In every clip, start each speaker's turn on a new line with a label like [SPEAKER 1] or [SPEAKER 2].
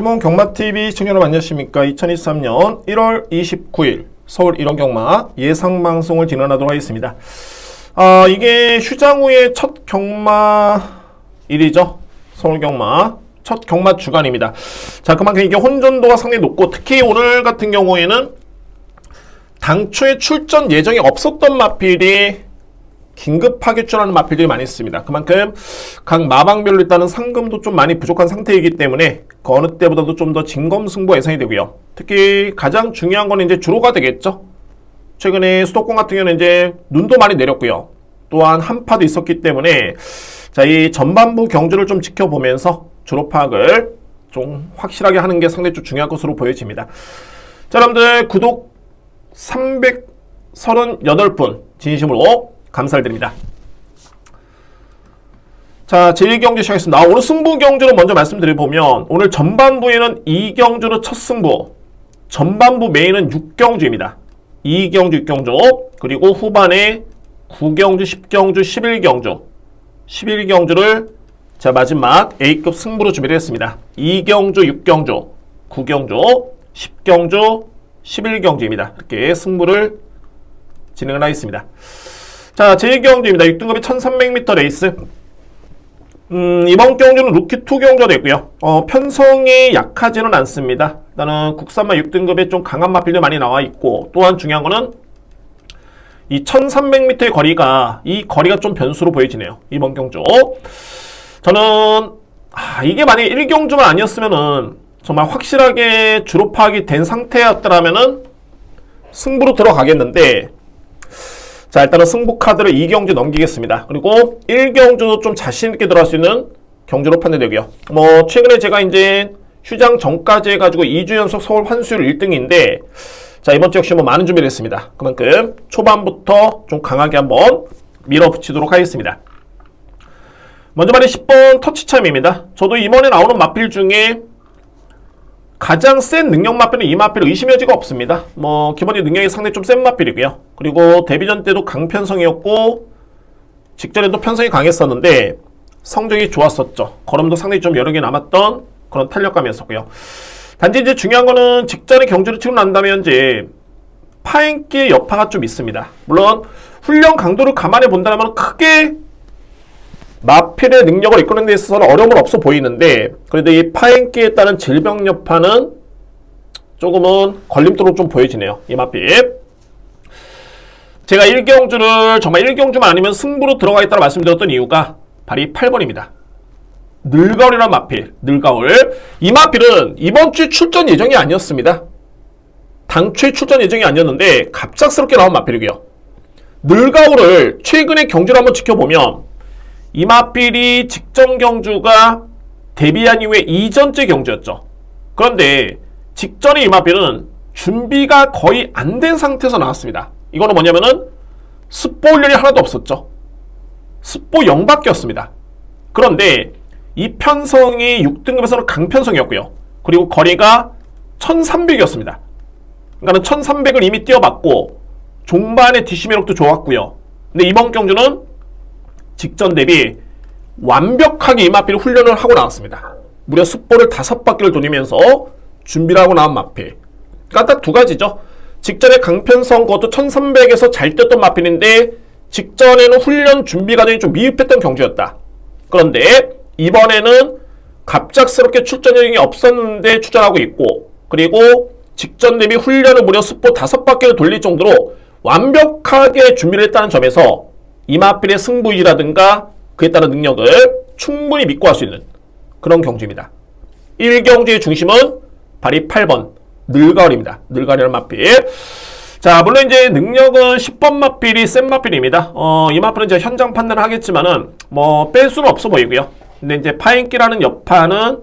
[SPEAKER 1] 시몬 경마TV 시청자 여러분 안녕하십니까. 2023년 1월 29일 서울 1원 경마 예상방송을 진행하도록 하겠습니다. 이게 휴장 후의 첫 경마일이죠. 서울 경마 첫 경마 주간입니다. 자, 그만큼 이게 혼전도가 상당히 높고, 특히 오늘 같은 경우에는 당초에 출전 예정이 없었던 마필이 긴급하게 출하는 마필들이 많이 있습니다. 그만큼 각 마방별로 일단은 상금도 좀 많이 부족한 상태이기 때문에 그 어느 때보다도 좀 더 진검승부 예상이 되고요. 특히 가장 중요한 건 이제 주로가 되겠죠. 최근에 수도권 같은 경우는 이제 눈도 많이 내렸고요. 또한 한파도 있었기 때문에 자, 이 전반부 경주를 좀 지켜보면서 주로 파악을 좀 확실하게 하는 게 상당히 좀 중요한 것으로 보여집니다. 자, 여러분들 구독 338분 진심으로 감사를 드립니다. 자, 제1경주 시작하겠습니다. 오늘 승부 경주로 먼저 말씀드려보면 오늘 전반부에는 2경주로 첫 승부, 전반부 메인은 6경주입니다. 2경주, 6경주, 그리고 후반에 9경주, 10경주, 11경주, 11경주를 자, 마지막 A급 승부로 준비를 했습니다. 2경주, 6경주, 9경주, 10경주, 11경주입니다. 이렇게 승부를 진행을 하겠습니다. 자, 제1경주입니다. 6등급의 1300m 레이스. 이번 경주는 루키 2 경주가 되고요. 편성이 약하지는 않습니다. 일단은 국산마 6등급에 좀 강한 마필도 많이 나와 있고, 또한 중요한 거는 이 1300m의 거리가, 이 거리가 좀 변수로 보여지네요. 이번 경주. 저는 이게 만약에 1경주만 아니었으면은 정말 확실하게 주로 파악이 된 상태였더라면은 승부로 들어가겠는데, 자, 일단은 승부 카드를 2경주 넘기겠습니다. 그리고 1경주도 좀 자신있게 들어갈 수 있는 경주로 판단되고요. 최근에 제가 이제 휴장 전까지 해가지고 2주 연속 서울 환수율 1등인데, 자, 이번 주 역시 많은 준비를 했습니다. 그만큼 초반부터 좀 강하게 한번 밀어붙이도록 하겠습니다. 먼저 말해 10번 터치참입니다. 저도 이번에 나오는 마필 중에 가장 센 능력 마필은 이 마필 의심의 여지가 없습니다. 기본적인 능력이 상당히 좀 센 마필이고요. 그리고 데뷔전 때도 강편성이었고 직전에도 편성이 강했었는데 성적이 좋았었죠. 걸음도 상당히 좀 여러 개 남았던 그런 탄력감이었었고요. 단지 이제 중요한 거는 직전에 경주를 치고 난 다음에 이제 파행기의 여파가 좀 있습니다. 물론 훈련 강도를 감안해 본다면 크게 마필의 능력을 이끄는 데 있어서는 어려움은 없어 보이는데, 그래도 이 파행기에 따른 질병 여파는 조금은 걸림돌로 좀 보여지네요. 이 마필. 제가 1경주를 정말 1경주만 아니면 승부로 들어가겠다고 말씀드렸던 이유가 바로 이 8번입니다. 늘가울이라는 마필. 늘가울. 이 마필은 이번 주에 출전 예정이 아니었습니다. 당초에 출전 예정이 아니었는데 갑작스럽게 나온 마필이고요. 늘가울을 최근에 경주를 한번 지켜보면 이 마필이 직전 경주가 데뷔한 이후에 이전째 경주였죠. 그런데 직전에 이 마필은 준비가 거의 안 된 상태에서 나왔습니다. 이거는 뭐냐면은 스포 훈련이 하나도 없었죠. 스포 0밖에 었습니다. 그런데 이 편성이 6등급에서는 강편성이었고요. 그리고 거리가 1300이었습니다. 그러니까 1300을 이미 뛰어봤고 종반의 디시메록도 좋았고요. 근데 이번 경주는 직전 대비 완벽하게 이 마필 훈련을 하고 나왔습니다. 무려 숫보를 5바퀴를 돌리면서 준비를 하고 나온 마필. 그러니까 딱 두 가지죠. 직전에 강편성 그것도 1300에서 잘 뛰었던 마필인데 직전에는 훈련 준비 과정이 좀 미흡했던 경주였다. 그런데 이번에는 갑작스럽게 출전 예정이 없었는데 출전하고 있고, 그리고 직전 대비 훈련을 무려 숫보 5바퀴를 돌릴 정도로 완벽하게 준비를 했다는 점에서 이 마필의 승부이라든가 그에 따른 능력을 충분히 믿고 할 수 있는 그런 경주입니다. 1경주의 중심은 바로 8번 늘가을입니다. 늘가을이라는 마필. 자, 물론 이제 능력은 10번 마필이 센 마필입니다. 이 마필은 제가 현장 판단을 하겠지만은 뺄 수는 없어 보이고요. 근데 이제 파행기라는 여파는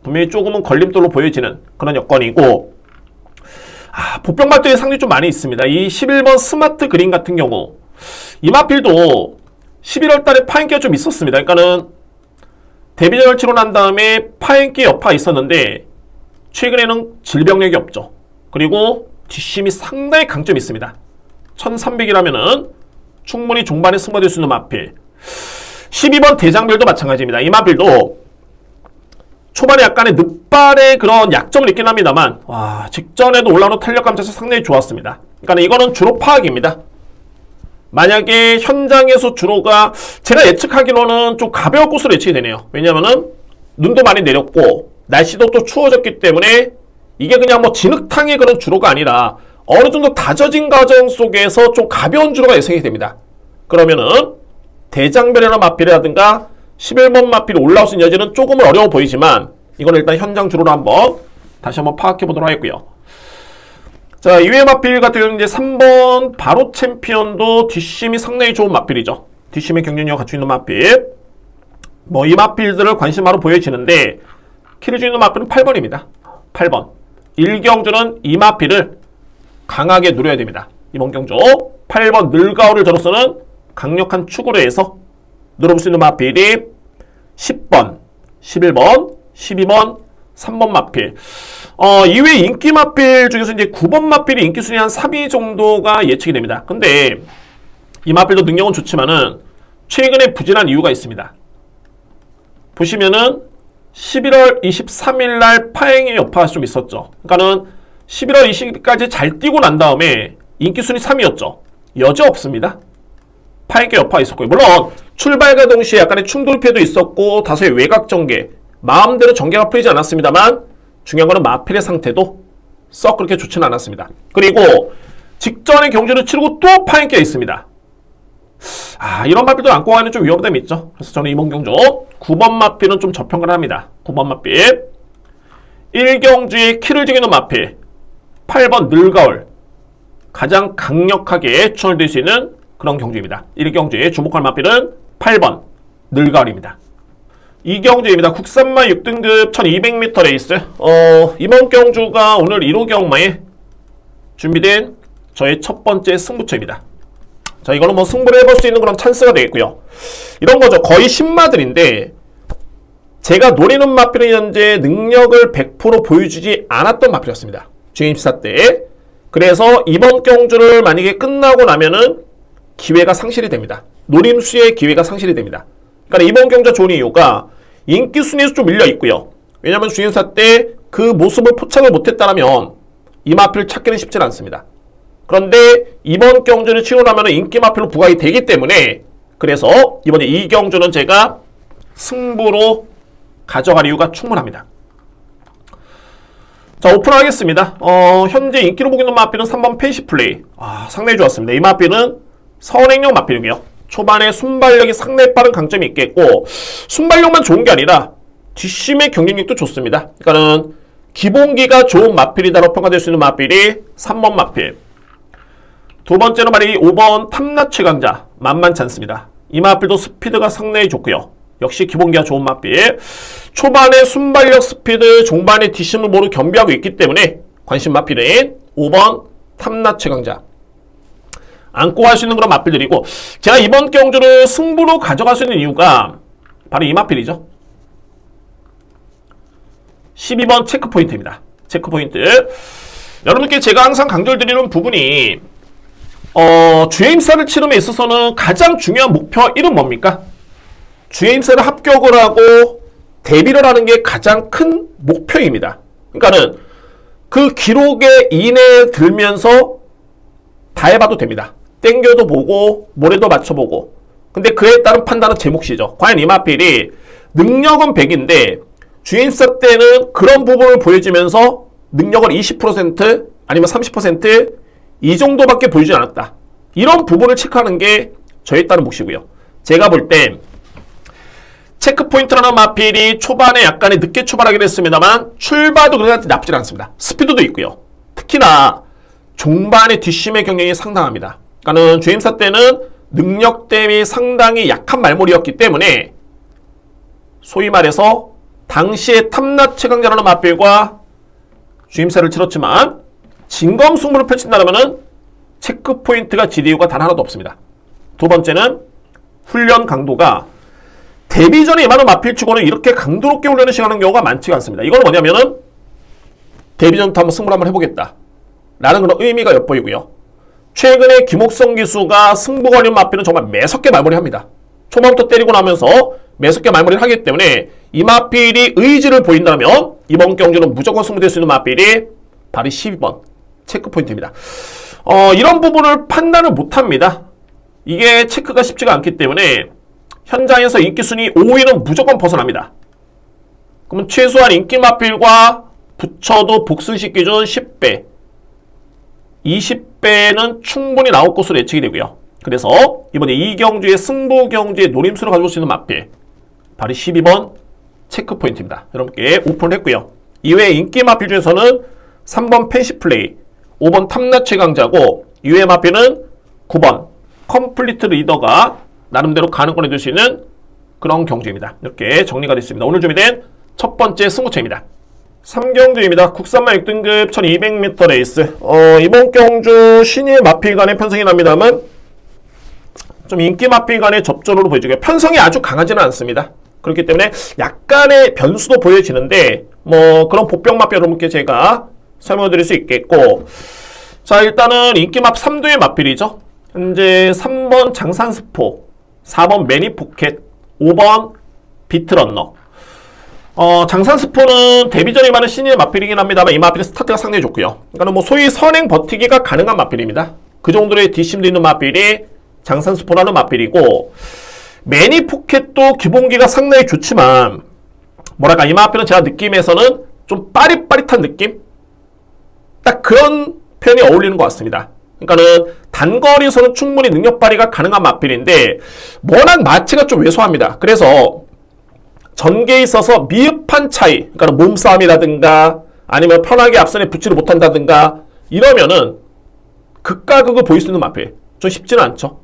[SPEAKER 1] 분명히 조금은 걸림돌로 보여지는 그런 여건이고, 보병말들이 상당히 좀 많이 있습니다. 이 11번 스마트 그린 같은 경우 이 마필도 11월 달에 파행기가 좀 있었습니다. 그러니까는 데뷔전을 치고 난 다음에 파행기 여파가 있었는데 최근에는 질병력이 없죠. 그리고 뒷심이 상당히 강점이 있습니다. 1300이라면은 충분히 종반에 승부될 수 있는 마필. 12번 대장별도 마찬가지입니다. 이 마필도 초반에 약간의 늑발의 그런 약점을 있긴 합니다만, 와, 직전에도 올라오는 탄력 감자에서 상당히 좋았습니다. 그러니까 이거는 주로 파악입니다. 만약에 현장에서 주로가 제가 예측하기로는 좀 가벼울 것으로 예측이 되네요. 왜냐면은 눈도 많이 내렸고 날씨도 또 추워졌기 때문에 이게 그냥 뭐 진흙탕의 그런 주로가 아니라 어느 정도 다져진 과정 속에서 좀 가벼운 주로가 예상이 됩니다. 그러면은 대장별이나 마필이라든가 11번 마필이 올라올 수 있는 여지는 조금은 어려워 보이지만 이건 일단 현장 주로로 한번 다시 한번 파악해 보도록 하겠고요. 자, 이외의 마필 같은 경우는 이제 3번 바로 챔피언도 뒷심이 상당히 좋은 마필이죠. 뒷심의 경쟁력을 갖추고 있는 마필. 뭐 이 마필들을 관심하러 보여지는데 키를 주는 마필은 8번입니다. 8번. 1경주는 이 마필을 강하게 누려야 됩니다. 이번 경주 8번 늘가오를 저로서는 강력한 축으로 해서 누려볼 수 있는 마필이 10번, 11번, 12번, 3번 마필. 이외 인기 마필 중에서 이제 9번 마필이 인기 순위 한 3위 정도가 예측이 됩니다. 근데 이 마필도 능력은 좋지만은 최근에 부진한 이유가 있습니다. 보시면은 11월 23일 날 파행의 여파가 좀 있었죠. 그러니까는 11월 20일까지 잘 뛰고 난 다음에 인기 순위 3위였죠. 여지 없습니다. 파행의 여파가 있었고요. 물론 출발과 동시에 약간의 충돌 피해도 있었고 다소의 외곽 전개, 마음대로 전개가 풀리지 않았습니다만 중요한 거는 마필의 상태도 썩 그렇게 좋지는 않았습니다. 그리고 직전에 경주를 치르고 또 파행기가 있습니다. 이런 마필도 안고 가는 좀 위험함이 있죠. 그래서 저는 이번 경주 9번 마필은 좀 저평가를 합니다. 9번 마필 1경주에 키를 죽이는 마필 8번 늘가을 가장 강력하게 추천될 수 있는 그런 경주입니다. 1경주에 주목할 마필은 8번 늘가을입니다. 2경주입니다. 국산마 6등급 1200m 레이스. 이번 경주가 오늘 1호 경마에 준비된 저의 첫 번째 승부처입니다. 자, 이거는 뭐 승부를 해볼 수 있는 그런 찬스가 되겠고요. 이런 거죠. 거의 신마들인데 제가 노리는 마필은 현재 능력을 100% 보여주지 않았던 마필이었습니다. 중임시사 때. 그래서 이번 경주를 만약에 끝나고 나면은 기회가 상실이 됩니다. 노림수의 기회가 상실이 됩니다. 그러니까 이번 경주가 좋은 이유가 인기 순위에서 좀 밀려 있고요. 왜냐하면 중임사 때 그 모습을 포착을 못했다면 이 마필을 찾기는 쉽지 않습니다. 그런데 이번 경주를 치고 나면 인기 마필로 부각이 되기 때문에 그래서 이번에 이 경주는 제가 승부로 가져갈 이유가 충분합니다. 자, 오픈하겠습니다. 현재 인기로 보고 있는 마필은 3번 펜시플레이. 상당히 좋았습니다. 이 마필은 선행력 마필이고요. 초반에 순발력이 상당히 빠른 강점이 있겠고 순발력만 좋은 게 아니라 뒷심의 경쟁력도 좋습니다. 그러니까는 기본기가 좋은 마필이다라고 평가될 수 있는 마필이 3번 마필. 두 번째로 말이 5번 탐라 최강자. 만만치 않습니다. 이 마필도 스피드가 상당히 좋고요. 역시 기본기가 좋은 마필. 초반에 순발력 스피드, 종반에 뒷심을 모두 겸비하고 있기 때문에 관심 마필인 5번 탐라 최강자. 안고 갈 수 있는 그런 마필들이고 제가 이번 경주를 승부로 가져갈 수 있는 이유가 바로 이 마필이죠. 12번 체크포인트입니다. 체크포인트. 여러분께 제가 항상 강조를 드리는 부분이 주행사를 치름에 있어서는 가장 중요한 목표 1은 뭡니까? 주행사를 합격을 하고 데뷔를 하는 게 가장 큰 목표입니다. 그러니까는 그 기록에 이내에 들면서 다 해봐도 됩니다. 땡겨도 보고 모래도 맞춰보고 근데 그에 따른 판단은 제 몫이죠. 과연 이 마필이 능력은 100인데 주행사 때는 그런 부분을 보여주면서 능력을 20% 아니면 30% 정도밖에 보여주지 않았다. 이런 부분을 체크하는 게 저에 따른 몫이고요. 제가 볼 때 체크포인트라는 마필이 초반에 약간의 늦게 출발하긴 했습니다만 출발도 그렇게 나쁘지 않습니다. 스피드도 있고요. 특히나 종반의 뒷심의 경쟁이 상당합니다. 그러니까는 주행사 때는 능력 대비 상당히 약한 말몰이였기 때문에 소위 말해서 당시에 탐라 최강자라는 마필과 주임사를 치렀지만 진검승부를 펼친다면 체크포인트가 지리유가 단 하나도 없습니다. 두 번째는 훈련 강도가 데뷔 전에 임하는 마필치고는 이렇게 강도롭게 훈련을 시작하는 경우가 많지가 않습니다. 이건 뭐냐면은 데뷔 전부터 한번 승부를 한번 해보겠다 라는 그런 의미가 엿보이고요. 최근에 김옥성 기수가 승부 걸린 마필은 정말 매섭게 말몰이합니다. 초반부터 때리고 나면서 매섭게 말몰이를 하기 때문에 이 마필이 의지를 보인다면 이번 경주는 무조건 승부될 수 있는 마필이 바로 12번 체크 포인트입니다. 이런 부분을 판단을 못합니다. 이게 체크가 쉽지가 않기 때문에 현장에서 인기순위 5위는 무조건 벗어납니다. 그러면 최소한 인기 마필과 붙여도 복순식 기준 10배, 20배는 충분히 나올 것으로 예측이 되고요. 그래서 이번에 이 경주의 승부 경주의 노림수를 가져올 수 있는 마필 바로 12번 체크 포인트입니다. 여러분께 오픈을 했고요. 이외에 인기 마필 중에서는 3번 펜시플레이, 5번 탐나 최강자고 이외의 마필은 9번 컴플리트 리더가 나름대로 가능권을 줄 수 있는 그런 경주입니다. 이렇게 정리가 됐습니다. 오늘 준비된 첫 번째 승부처입니다. 3경주입니다. 국산마 6등급 1200m 레이스. 이번 경주 신예 마필 간의 편성이 납니다만 좀 인기 마필 간의 접전으로 보여지고요. 편성이 아주 강하지는 않습니다. 그렇기 때문에 약간의 변수도 보여지는데 그런 복병 마필 여러분께 제가 설명을 드릴 수 있겠고, 자 일단은 인기 마 3도의 마필이죠. 현재 3번 장산스포, 4번 매니포켓, 5번 비트런너. 장산스포는 데뷔전이 많은 신인의 마필이긴 합니다만 이 마필의 스타트가 상당히 좋고요. 그러니까 소위 선행 버티기가 가능한 마필입니다. 그 정도의 뒷심도 있는 마필이 장산스포라는 마필이고, 매니포켓도 기본기가 상당히 좋지만 뭐랄까 이 마필은 제가 느낌에서는 좀 빠릿빠릿한 느낌? 딱 그런 표현이 어울리는 것 같습니다. 그러니까는 단거리에서는 충분히 능력 발휘가 가능한 마필인데 워낙 마체가 좀 왜소합니다. 그래서 전개에 있어서 미흡한 차이, 그러니까 몸싸움이라든가 아니면 편하게 앞선에 붙지를 못한다든가 이러면은 극과 극을 보일 수 있는 마필 좀 쉽지는 않죠.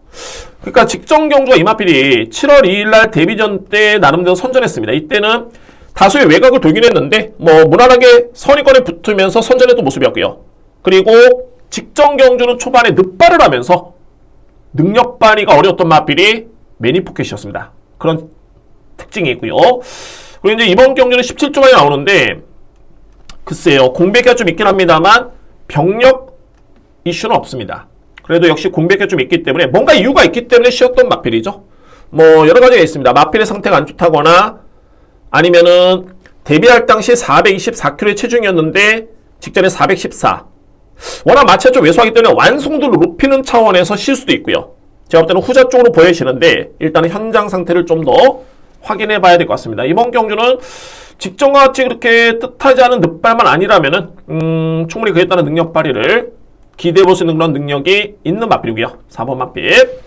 [SPEAKER 1] 그러니까 직전 경주가 이 마필이 7월 2일날 데뷔전 때 나름대로 선전했습니다. 이때는 다수의 외곽을 돌긴 했는데 무난하게 선의권에 붙으면서 선전했던 모습이었고요. 그리고 직전 경주는 초반에 늑발을 하면서 능력 발휘가 어려웠던 마필이 매니포켓이었습니다. 그런 특징이 있고요. 그리고 이제 이번 경주는 17조만이 나오는데 글쎄요, 공백기가 좀 있긴 합니다만 병력 이슈는 없습니다. 그래도 역시 공백기가 좀 있기 때문에 뭔가 이유가 있기 때문에 쉬었던 마필이죠. 여러 가지가 있습니다. 마필의 상태가 안 좋다거나 아니면은 데뷔할 당시 424kg의 체중이었는데 직전에 414. 워낙 마체가 좀 왜소하기 때문에 완성도를 높이는 차원에서 쉴 수도 있고요. 제가 볼 때는 후자 쪽으로 보여지는데 일단은 현장 상태를 좀 더 확인해 봐야 될 것 같습니다. 이번 경주는 직전과 같이 그렇게 뜻하지 않은 늑발만 아니라면은 충분히 그에 따른 능력 발휘를 기대해 볼 수 있는 그런 능력이 있는 마필이고요. 4번 마필.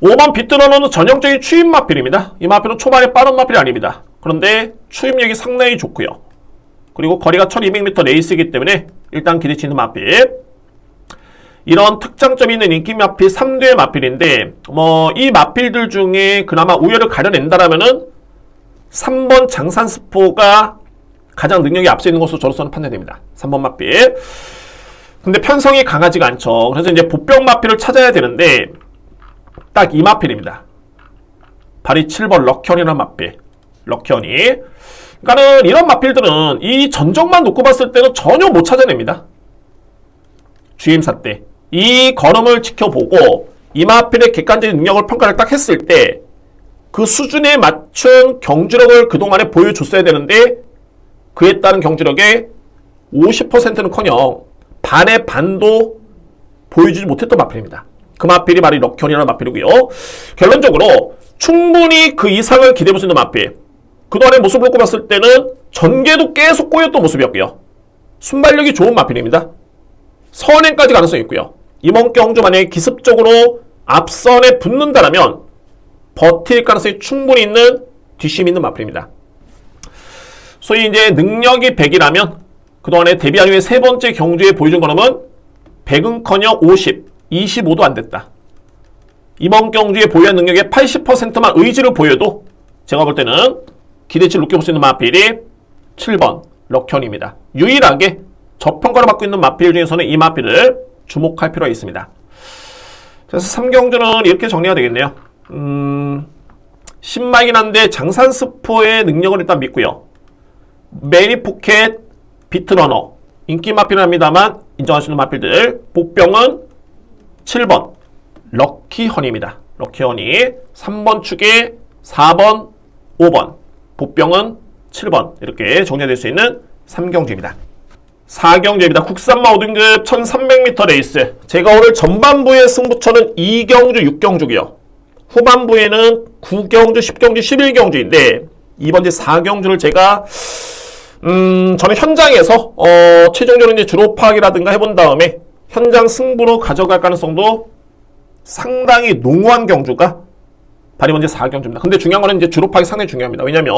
[SPEAKER 1] 5번 비트러너는 전형적인 추임 마필입니다. 이 마필은 초반에 빠른 마필이 아닙니다. 그런데 추임력이 상당히 좋고요. 그리고 거리가 1200m 레이스이기 때문에 일단 기대치 있는 마필. 이런 특장점이 있는 인기 마필 3대의 마필인데 이 마필들 중에 그나마 우열을 가려낸다라면은 3번 장산스포가 가장 능력이 앞서 있는 것으로 저로서는 판단됩니다. 3번 마필. 근데 편성이 강하지가 않죠. 그래서 이제 보병 마필을 찾아야 되는데 딱 이 마필입니다. 바로 7번 럭현이라는 마필. 럭현이. 그러니까는 이런 마필들은 이 전적만 놓고 봤을 때는 전혀 못 찾아냅니다. 주임사 때. 이 걸음을 지켜보고 이 마필의 객관적인 능력을 평가를 딱 했을 때 그 수준에 맞춘 경주력을 그동안에 보여줬어야 되는데 그에 따른 경주력의 50%는커녕 반의 반도 보여주지 못했던 마필입니다. 그 마필이 바로 럭현이라는 마필이고요. 결론적으로 충분히 그 이상을 기대해볼 수 있는 마필. 그동안의 모습을 놓고 봤을 때는 전개도 계속 꼬였던 모습이었고요. 순발력이 좋은 마필입니다. 선행까지 가능성이 있고요. 이번 경주 만약에 기습적으로 앞선에 붙는다면 버틸 가능성이 충분히 있는 뒷심 있는 마필입니다. 소위 이제 능력이 100이라면 그동안에 데뷔한 후에 세 번째 경주에 보여준 거는 100은커녕 50, 25도 안 됐다. 이번 경주에 보유한 능력의 80%만 의지를 보여도 제가 볼 때는 기대치를 높게 볼 수 있는 마필이 7번 럭현입니다. 유일하게 저평가를 받고 있는 마필 중에서는 이 마필을 주목할 필요가 있습니다. 그래서 3경주는 이렇게 정리가 되겠네요. 신마이긴 한데 장산스포의 능력을 일단 믿고요. 매니포켓, 비트러너 인기 마필은 합니다만 인정할 수 있는 마필들. 복병은 7번 럭키허니입니다. 럭키허니 3번 축에 4번, 5번 보병은 7번. 이렇게 정리될 수 있는 3경주입니다. 4경주입니다. 국산마 5등급 1300m 레이스. 제가 오늘 전반부의 승부처는 2경주, 6경주고요. 후반부에는 9경주, 10경주, 11경주인데 이번 이제 4경주를 제가 저는 현장에서 최종적으로 이제 주로 파악이라든가 해본 다음에 현장 승부로 가져갈 가능성도 상당히 농후한 경주가 바로 이번 이제 4경주입니다. 근데 중요한 거는 이제 주로 파악이 상당히 중요합니다. 왜냐면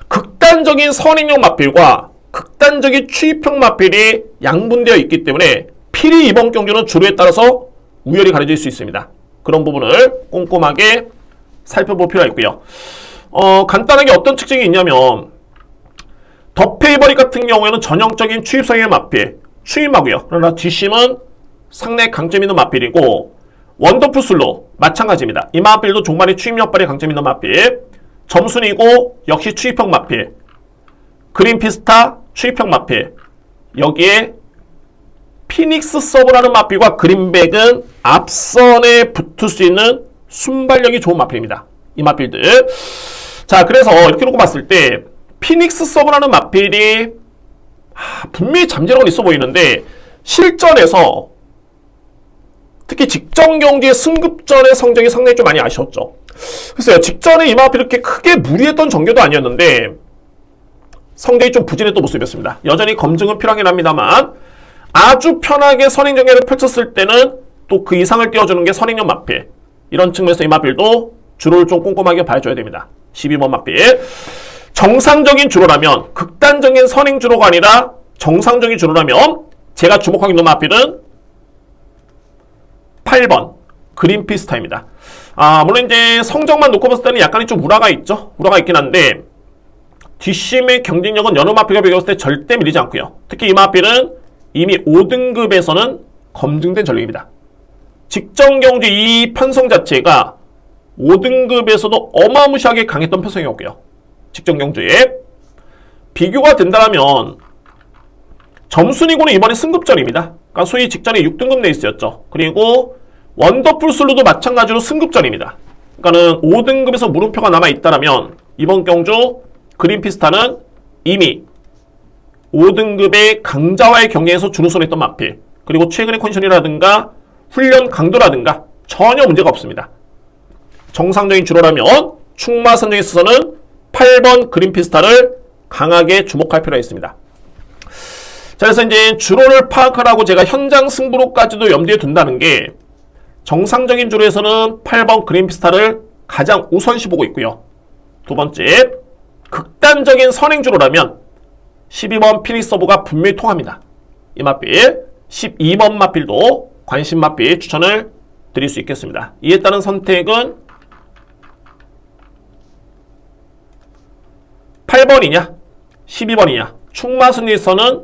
[SPEAKER 1] 극단적인 선행용 마필과 극단적인 추입형 마필이 양분되어 있기 때문에 필히 이번 경주는 주로에 따라서 우열이 가려질 수 있습니다. 그런 부분을 꼼꼼하게 살펴볼 필요가 있고요. 간단하게 어떤 특징이 있냐면 더 페이버릿 같은 경우에는 전형적인 추입성의 마필, 추입마고요. 그러나 뒷심은 상당히 강점 있는 마필이고 원더풀 슬로우 마찬가지입니다. 이 마필도 종말의 추입 역발에 강점 있는 마필, 점순이고 역시 추입형 마필, 그린피스타 추입형 마필, 여기에 피닉스 서브라는 마필과 그린백은 앞선에 붙을 수 있는 순발력이 좋은 마필입니다. 이 마필들. 자, 그래서 이렇게 놓고 봤을 때 피닉스 서브라는 마필이 분명히 잠재력은 있어 보이는데 실전에서 특히 직전 경기의 승급전의 성적이 상당히 좀 많이 아쉬웠죠. 글쎄요, 직전에 이 마필이 이렇게 크게 무리했던 전개도 아니었는데 성적이 좀 부진했던 모습이었습니다. 여전히 검증은 필요하긴 합니다만 아주 편하게 선행전개를 펼쳤을 때는 또 그 이상을 띄워주는 게 선행용 마필. 이런 측면에서 이 마필도 주로를 좀 꼼꼼하게 봐줘야 됩니다. 12번 마필. 정상적인 주로라면 극단적인 선행 주로가 아니라 정상적인 주로라면 제가 주목하고 있는 마필은 8번 그린피스타입니다. 물론 이제 성적만 놓고 봤을 때는 약간의 좀 우라가 있죠. 우라가 있긴 한데 뒷심의 경쟁력은 여러 마필과 비교했을 때 절대 밀리지 않고요. 특히 이 마필은 이미 5등급에서는 검증된 전력입니다. 직전 경주 이 편성 자체가 5등급에서도 어마무시하게 강했던 편성이었고요. 직전 경주에 비교가 된다면 점순이고는 이번에 승급전입니다. 그러니까 소위 직전에 6등급 레이스였죠. 그리고 원더풀 슬로도 마찬가지로 승급전입니다. 그러니까는 5등급에서 물음표가 남아있다면 이번 경주 그린피스타는 이미 5등급의 강자와의 경기에서 준우승을 했던 마필, 그리고 최근의 컨디션이라든가 훈련 강도라든가 전혀 문제가 없습니다. 정상적인 주로라면 충마 선정에 있어서는 8번 그린피스타를 강하게 주목할 필요가 있습니다. 자, 그래서 이제 주로를 파악하라고 제가 현장 승부로까지도 염두에 둔다는 게 정상적인 주로에서는 8번 그린피스타를 가장 우선시 보고 있고요. 두 번째, 극단적인 선행주로라면 12번 피닉스 서브가 분명히 통합니다. 이 마필, 12번 마필도 관심 마필 추천을 드릴 수 있겠습니다. 이에 따른 선택은 8번이냐 12번이냐 충마순위에서는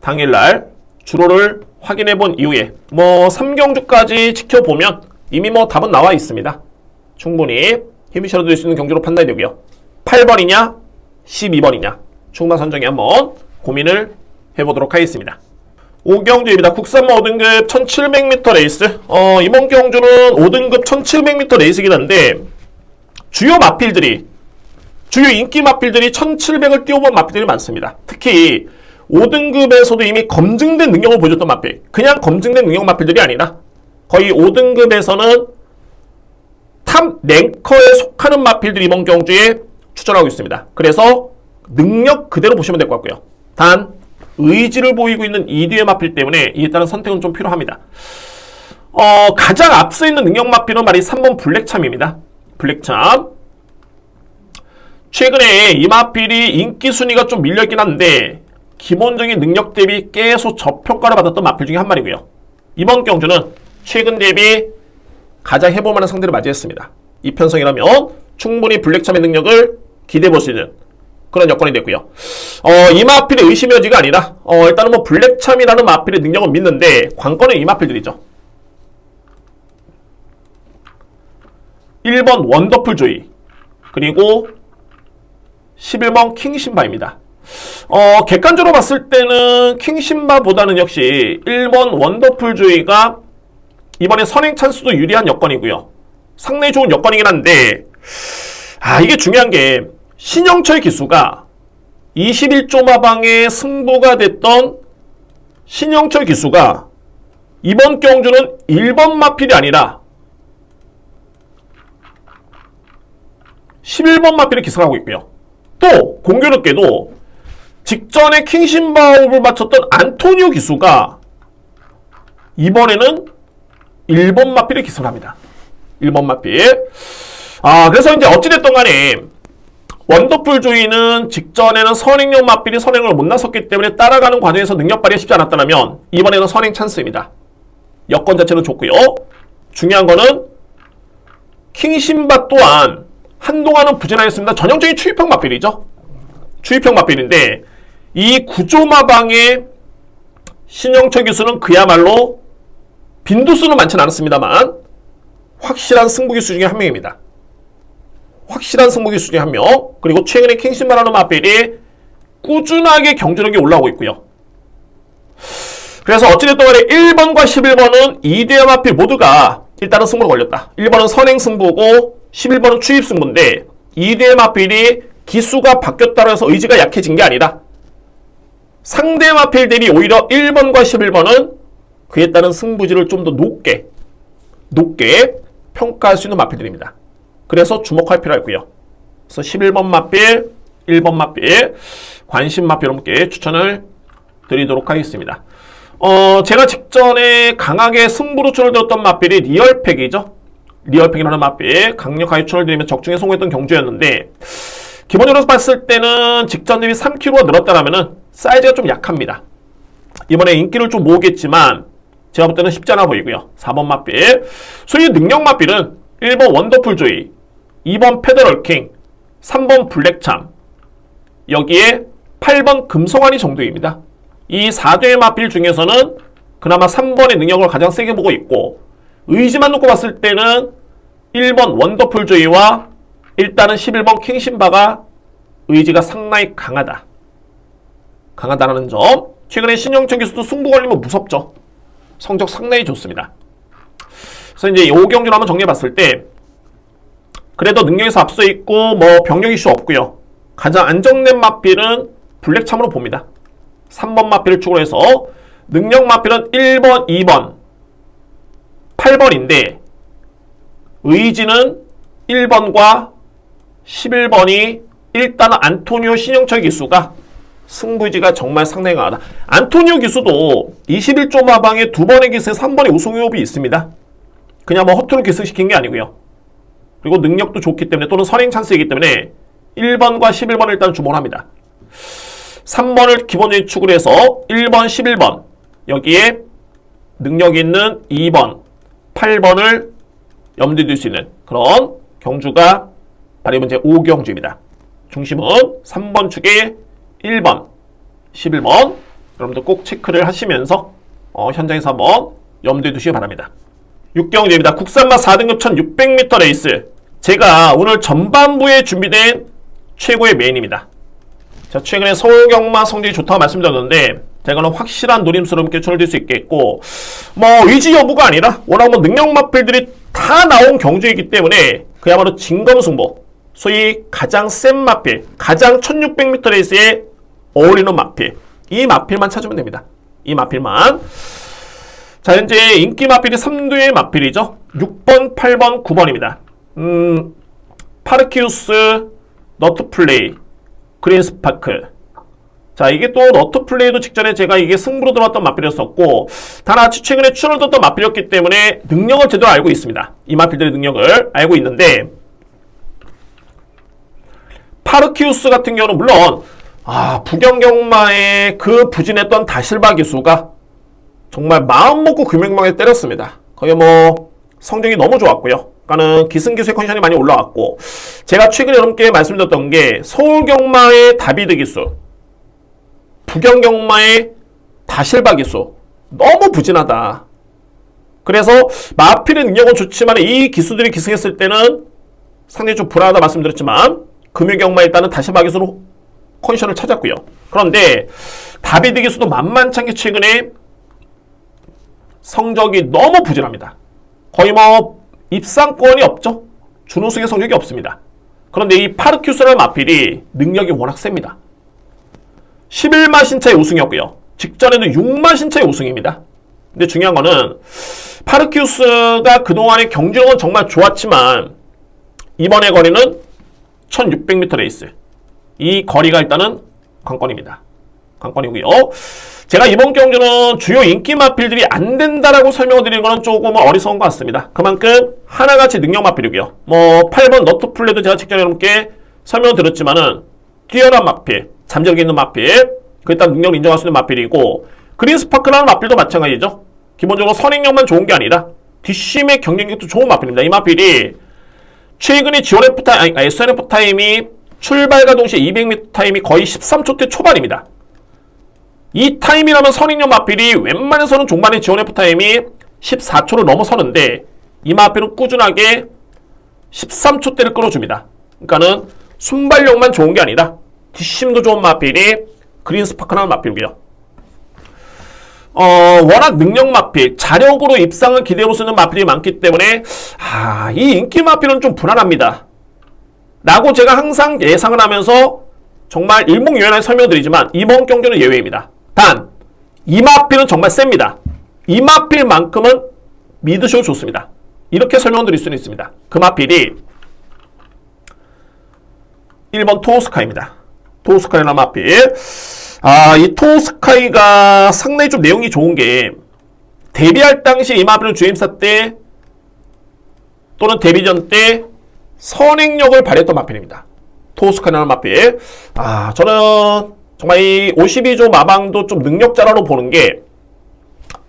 [SPEAKER 1] 당일날 주로를 확인해 본 이후에 3경주까지 지켜보면 이미 답은 나와 있습니다. 충분히 힘이 실어드릴 수 있는 경주로 판단이 되고요. 8번이냐 12번이냐 충마 선정에 한번 고민을 해보도록 하겠습니다. 5경주입니다. 국산마 5등급 1700m 레이스. 이번 경주는 5등급 1700m 레이스이긴 한데 주요 마필들이, 주요 인기 마필들이 1700을 띄워본 마필들이 많습니다. 특히 5등급에서도 이미 검증된 능력을 보여줬던 마필, 그냥 검증된 능력 마필들이 아니라 거의 5등급에서는 탑 랭커에 속하는 마필들이 이번 경주에 추천하고 있습니다. 그래서 능력 그대로 보시면 될 것 같고요. 단 의지를 보이고 있는 2뒤의 마필 때문에 이에 따른 선택은 좀 필요합니다. 가장 앞서 있는 능력 마필은 말이 3번 블랙참입니다. 블랙참. 최근에 이 마필이 인기 순위가 좀 밀려있긴 한데 기본적인 능력 대비 계속 저평가를 받았던 마필 중에 한 마리고요. 이번 경주는 최근 대비 가장 해볼만한 상대를 맞이했습니다. 이 편성이라면 충분히 블랙참의 능력을 기대해볼 수 있는 그런 여건이 됐고요. 이 마필의 의심의 여지가 아니라 일단은 블랙참이라는 마필의 능력은 믿는데 관건은 이 마필들이죠. 1번 원더풀 조이, 그리고 11번 킹신바입니다. 객관적으로 봤을 때는 킹신바보다는 역시 1번 원더풀 조이가 이번에 선행 찬스도 유리한 여건이고요. 상당히 좋은 여건이긴 한데 이게 중요한 게 신영철 기수가 21조 마방의 승부가 됐던 신영철 기수가 이번 경주는 1번 마필이 아니라 11번 마필을 기승하고 있고요. 또 공교롭게도 직전에 킹신바우를 맞췄던 안토니오 기수가 이번에는 1번 마필을 기승합니다. 1번 마필. 그래서 이제 어찌됐든 간에 원더풀 조이는 직전에는 선행용 마필이 선행을 못 나섰기 때문에 따라가는 과정에서 능력 발휘가 쉽지 않았다면 이번에는 선행 찬스입니다. 여건 자체는 좋고요. 중요한 거는 킹신바 또한 한동안은 부진하였습니다. 전형적인 추입형 마필이죠. 추입형 마필인데 이 구조마방의 신영철 기수는 그야말로 빈도수는 많지는 않았습니다만 확실한 승부기수 중에 한 명입니다. 확실한 승부기수 중에 한 명. 그리고 최근에 킹신바라는 마필이 꾸준하게 경주력이 올라오고 있고요. 그래서 어찌됐든 간에 1번과 11번은 2대 마필 모두가 일단은 승부를 걸렸다. 1번은 선행 승부고 11번은 추입 승부인데 2대 마필이 기수가 바뀌었다고 해서 의지가 약해진 게 아니라 상대 마필들이 오히려 1번과 11번은 그에 따른 승부지를 좀 더 높게 평가할 수 있는 마필들입니다. 그래서 주목할 필요가 있고요. 그래서 11번 마필, 1번 마필, 관심 마필 여러분께 추천을 드리도록 하겠습니다. 제가 직전에 강하게 승부로 추천을 드렸던 마필이 리얼팩이죠. 리얼팩이라는 마필 강력하게 추천을 드리면 적중에 성공했던 경주였는데 기본적으로 봤을 때는 직전 대비 3kg가 늘었다라면은 사이즈가 좀 약합니다. 이번에 인기를 좀 모으겠지만 제가 볼 때는 쉽지 않아 보이고요. 4번 마필. 소위 능력 마필은 1번 원더풀 조이, 2번 페더럴킹, 3번 블랙참, 여기에 8번 금성환이 정도입니다. 이 4대의 마필 중에서는 그나마 3번의 능력을 가장 세게 보고 있고 의지만 놓고 봤을 때는 1번 원더풀 조이와 일단은 11번 킹신바가 의지가 상당히 강하다라는 점. 최근에 신영철 기수도 승부 걸리면 무섭죠. 성적 상당히 좋습니다. 그래서 이제 이 경주를 한번 정리해봤을 때 그래도 능력에서 앞서 있고 뭐 병력 이슈 없고요. 가장 안정된 마필은 블랙참으로 봅니다. 3번 마필을 축으로 해서 능력 마필은 1번, 2번, 8번인데 의지는 1번과 11번이 일단은 안토니오 신영철 기수가 승부지가 정말 상당히 강하다. 안토니오 기수도 21조 마방에 2번의 기수에 3번의 우승 의혹이 있습니다. 그냥 뭐 허투루 기승시킨 게 아니고요. 그리고 능력도 좋기 때문에 또는 선행 찬스이기 때문에 1번과 11번을 일단 주목을 합니다. 3번을 기본적인 축으로 해서 1번, 11번 여기에 능력 있는 2번, 8번을 염두에 둘 수 있는 그런 경주가 바로 이번 제 5경주입니다. 중심은 3번 축에 1번, 11번 여러분들 꼭 체크를 하시면서 현장에서 한번 염두에 두시기 바랍니다. 6경주입니다. 국산마 4등급 1600m 레이스. 제가 오늘 전반부에 준비된 최고의 메인입니다. 자, 최근에 서울경마 성적이 좋다고 말씀드렸는데 제가 확실한 노림수로 추천을 드릴 수 있겠고 뭐 의지 여부가 아니라 워낙 뭐 능력 마필들이 다 나온 경주이기 때문에 그야말로 진검승부 소위 가장 센 마필 가장 1600m 레이스에 어울리는 마필 이 마필만 찾으면 됩니다. 이 마필만. 자, 현재 인기 마필이 3두의 마필이죠. 6번, 8번, 9번입니다. 파르키우스, 너트플레이, 그린스파크. 자, 이게 또 너트플레이도 직전에 제가 이게 승부로 들어왔던 마필이었었고 다나치 최근에 추천을 뒀던 마필이었기 때문에 능력을 제대로 알고 있습니다. 이 마필들의 능력을 알고 있는데 파르키우스 같은 경우는 물론 부경경마의 그 부진했던 다실바 기수가 정말 마음먹고 금융망에 때렸습니다. 거의 뭐 성적이 너무 좋았고요. 그러니까는 기승기수의 컨디션이 많이 올라왔고 제가 최근에 여러분께 말씀드렸던 게 서울경마의 다비드 기수 부경경마의 다실바 기수 너무 부진하다. 그래서 마필의 능력은 좋지만 이 기수들이 기승했을 때는 상당히 좀 불안하다 말씀드렸지만 금융경마 일단은 다실바 기수로 컨디션을 찾았고요. 그런데 다비드 기수도 만만찮게 최근에 성적이 너무 부진합니다. 거의 뭐 입상권이 없죠. 준우승의 성적이 없습니다. 그런데 이 파르큐스라는 마필이 능력이 워낙 셉니다. 11만 신차의 우승이었고요. 직전에도 6만 신차의 우승입니다. 근데 중요한 거는 파르큐스가 그동안의 경주력은 정말 좋았지만 이번의 거리는 1600m 레이스. 이 거리가 일단은 관건입니다. 관건이고요. 제가 이번 경주는 주요 인기 마필들이 안 된다라고 설명을 드리는 거는 조금 어리석은 것 같습니다. 그만큼 하나같이 능력 마필이고요. 뭐 8번 너트 플레이도 제가 직전에 여러분께 설명을 드렸지만은 뛰어난 마필, 잠재력이 있는 마필, 그 일단 능력을 인정할 수 있는 마필이고 그린 스파크라는 마필도 마찬가지죠. 기본적으로 선행력만 좋은 게 아니라 뒷심의 경쟁력도 좋은 마필입니다. 이 마필이 최근에 GOF 타임, SNF 타임이 출발과 동시에 200m 타임이 거의 13초대 초반입니다. 이 타임이라면 선행력 마필이 웬만해서는 종반의 GOF 타임이 14초를 넘어서는데 이 마필은 꾸준하게 13초대를 끌어줍니다. 그러니까는 순발력만 좋은 게 아니라 뒷심도 좋은 마필이 그린 스파크라는 마필이고요. 워낙 능력 마필, 자력으로 입상을 기대해볼 수 있는 마필이 많기 때문에 이 인기 마필은 좀 불안합니다. 라고 제가 항상 예상을 하면서 정말 일목요연하게 설명드리지만 이번 경주는 예외입니다. 단, 이 마필은 정말 셉니다. 이 마필만큼은 믿으셔도 좋습니다. 이렇게 설명드릴 수는 있습니다. 그 마필이 1번 토우스카이입니다. 토우스카이라는 마필. 이 토우스카이가 상당히 좀 내용이 좋은 게 데뷔할 당시 이 마필은 주임사 때 또는 데뷔 전 때 선행력을 발휘했던 마필입니다. 토우스카이라는 마필. 저는 정말 이 52조 마방도 좀 능력자라고 보는 게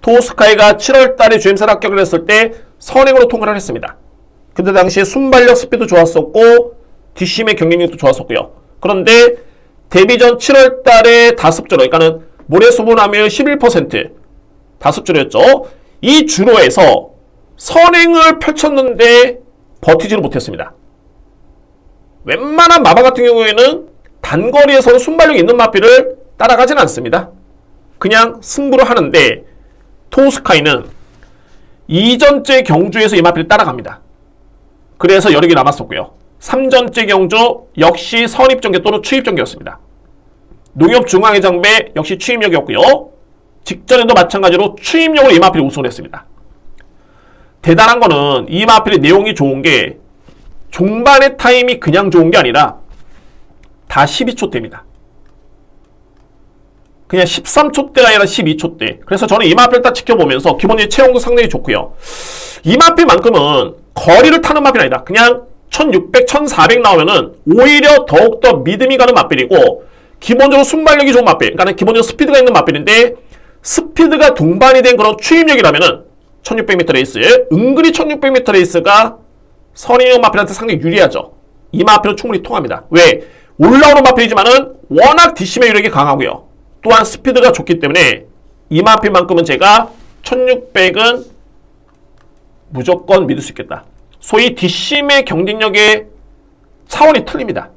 [SPEAKER 1] 토우스카이가 7월 달에 주임사를 합격을 했을 때 선행으로 통과를 했습니다. 그때 당시에 순발력 스피드 좋았었고 뒷심의 경쟁력도 좋았었고요. 그런데 데뷔 전 7월 달에 다습주로, 그러니까는 모래수분함유율 11% 다습주로였죠. 이 주로에서 선행을 펼쳤는데 버티지를 못했습니다. 웬만한 마방 같은 경우에는 단거리에서는 순발력이 있는 마필을 따라가지는 않습니다. 그냥 승부를 하는데 토우스카이는 이전째 경주에서 이 마필을 따라갑니다. 그래서 여력이 남았었고요. 3전째 경주 역시 선입전개 또는 추입전개였습니다. 농협중앙회 장배 역시 추입력이었고요. 직전에도 마찬가지로 추입력으로 이 마필이 우승을 했습니다. 대단한 거는 이 마필의 내용이 좋은 게 종반의 타임이 그냥 좋은 게 아니라 다 12초대입니다. 그냥 13초대가 아니라 12초대. 그래서 저는 이 마필을 딱 지켜보면서 기본적인 체형도 상당히 좋고요. 이 마필만큼은 거리를 타는 마필이 아니다. 그냥 1600, 1400 나오면은 오히려 더욱더 믿음이 가는 마필이고 기본적으로 순발력이 좋은 마필, 그러니까 기본적으로 스피드가 있는 마필인데 스피드가 동반이 된 그런 추임력이라면은 1600m 레이스, 은근히 1600m 레이스가 선행형 마필한테 상당히 유리하죠. 이 마필은 충분히 통합니다. 왜? 올라오는 마필이지만은 워낙 뒷심의 유력이 강하고요. 또한 스피드가 좋기 때문에 이 마필만큼은 제가 1600은 무조건 믿을 수 있겠다. 소위 뒷심의 경쟁력의 차원이 틀립니다.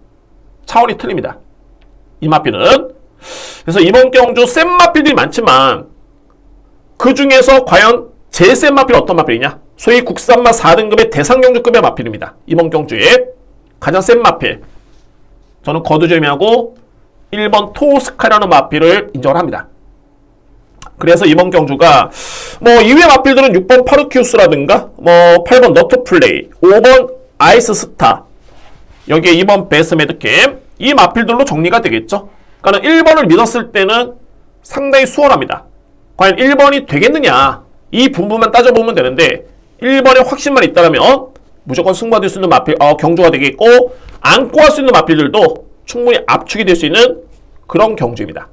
[SPEAKER 1] 차원이 틀립니다. 이 마필은. 그래서 이번 경주 센 마필들이 많지만 그 중에서 과연 제일 센 마필은 어떤 마필이냐? 소위 국산마 4등급의 대상경주급의 마필입니다. 이번 경주에 가장 센 마필. 저는 거두절미하고 1번 토우스카이라는 마필을 인정을 합니다. 그래서 이번 경주가 뭐 이외의 마필들은 6번 파르큐스라든가 뭐 8번 너트플레이, 5번 아이스스타, 여기에 2번 베스메드캠, 이 마필들로 정리가 되겠죠. 그러니까 1번을 믿었을 때는 상당히 수월합니다. 과연 1번이 되겠느냐, 이 부분만 따져보면 되는데 1번에 확신만 있다면 무조건 승부가 될 수 있는 마필, 경주가 되겠고 안고 할 수 있는 마필들도 충분히 압축이 될 수 있는 그런 경주입니다.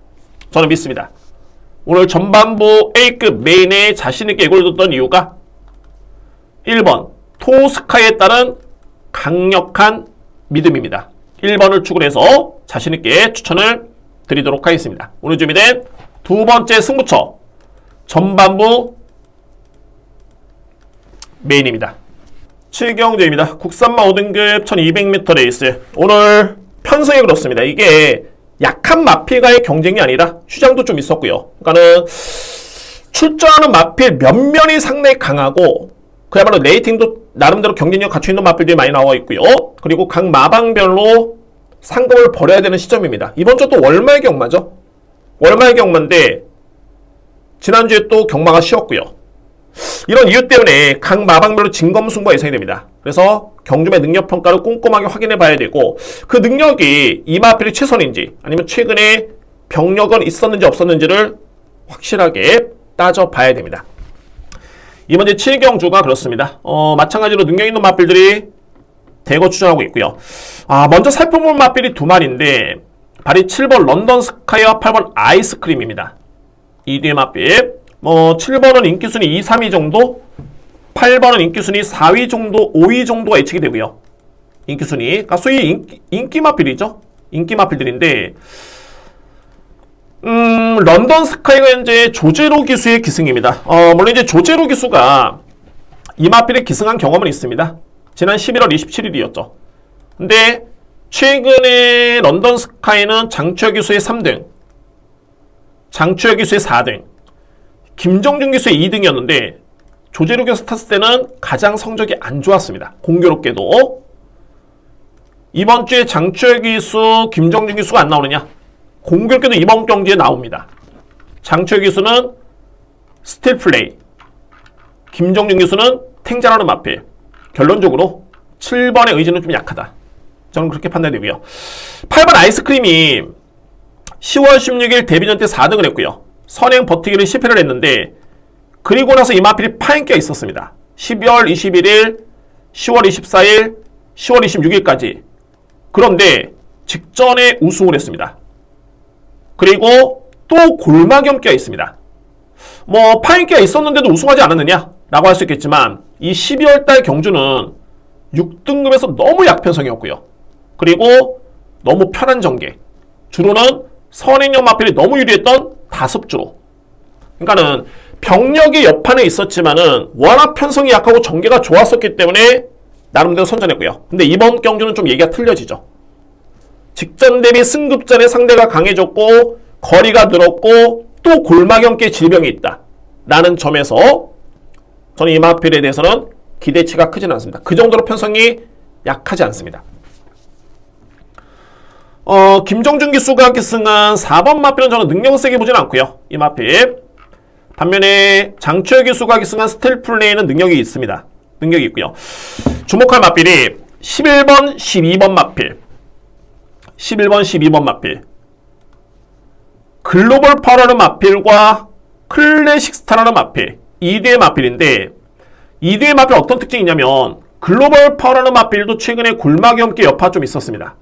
[SPEAKER 1] 저는 믿습니다. 오늘 전반부 A급 메인에 자신있게 예고를 뒀던 이유가 1번 토우스카이에 따른 강력한 믿음입니다. 1번을 축을 해서 자신있게 추천을 드리도록 하겠습니다. 오늘 준비된 두 번째 승부처 전반부 메인입니다. 7경주입니다. 국산마 5등급 1200m 레이스. 오늘 편성이 그렇습니다. 이게 약한 마필과의 경쟁이 아니라 휴장도 좀 있었고요. 그러니까는 출전하는 마필 몇 면이 상당히 강하고 그야말로 레이팅도 나름대로 경쟁력 갖춰 있는 마필들이 많이 나와 있고요. 그리고 각 마방별로 상금을 벌여야 되는 시점입니다. 이번 주 또 월말 경마죠. 월말 경마인데 지난주에 또 경마가 쉬었고요. 이런 이유 때문에 각 마방별로 진검승부가 예상이 됩니다. 그래서 경주의 능력평가를 꼼꼼하게 확인해 봐야 되고 그 능력이 이 마필이 최선인지 아니면 최근에 병력은 있었는지 없었는지를 확실하게 따져봐야 됩니다. 이번 주 7경주가 그렇습니다. 마찬가지로 능력 있는 마필들이 대거 추천하고 있고요. 먼저 살펴볼 마필이 두 마리인데 발이 7번 런던 스카이와 8번 아이스크림입니다. 이 뒤에 마필 7번은 인기순위 2, 3위 정도, 8번은 인기순위 4위 정도, 5위 정도가 예측이 되고요. 인기순위, 그러니까 소위 인기 마필이죠. 인기 마필들인데 런던 스카이가 이제 조제로 기수의 기승입니다. 물론 이제 조제로 기수가 이 마필에 기승한 경험은 있습니다. 지난 11월 27일이었죠. 근데 최근에 런던 스카이는 장추혁 기수의 3등, 장추혁 기수의 4등, 김정준 기수의 2등이었는데 조제로 기수 탔을 때는 가장 성적이 안 좋았습니다. 공교롭게도 이번 주에 장추혁 기수, 김정준 기수가 안 나오느냐? 공교롭게도 이번 경기에 나옵니다. 장추혁 기수는 스틸 플레이, 김정준 기수는 탱자라는 마필. 결론적으로 7번의 의지는 좀 약하다. 저는 그렇게 판단되고요. 8번 아이스크림이 10월 16일 데뷔전 때 4등을 했고요. 선행 버티기를 실패를 했는데 그리고 나서 이 마필이 파인기가 있었습니다. 12월 21일, 10월 24일, 10월 26일까지. 그런데 직전에 우승을 했습니다. 그리고 또 골마겸기가 있습니다. 파인기가 있었는데도 우승하지 않았느냐? 라고 할 수 있겠지만 이 12월달 경주는 6등급에서 너무 약편성이었고요. 그리고 너무 편한 전개. 주로는 선행형 마필이 너무 유리했던 다습주로. 그러니까는 병력이 옆판에 있었지만은 워낙 편성이 약하고 전개가 좋았었기 때문에 나름대로 선전했고요. 근데 이번 경주는 좀 얘기가 틀려지죠. 직전 대비 승급전에 상대가 강해졌고 거리가 늘었고 또 골마겸기의 질병이 있다. 라는 점에서 저는 이 마필에 대해서는 기대치가 크지는 않습니다. 그 정도로 편성이 약하지 않습니다. 김정준 기수가 기승한 4번 마필은 저는 능력 세게 보진 않고요. 이 마필. 반면에 장추혁 기수가 기승한 스틸 플레이는 능력이 있습니다. 능력이 있고요. 주목할 마필이 11번, 12번 마필. 11번, 12번 마필. 글로벌 파워라는 마필과 클래식 스타라는 마필. 2대의 마필인데 2대의 마필 어떤 특징이 있냐면 글로벌 파워라는 마필도 최근에 골마겸기 여파 좀 있었습니다.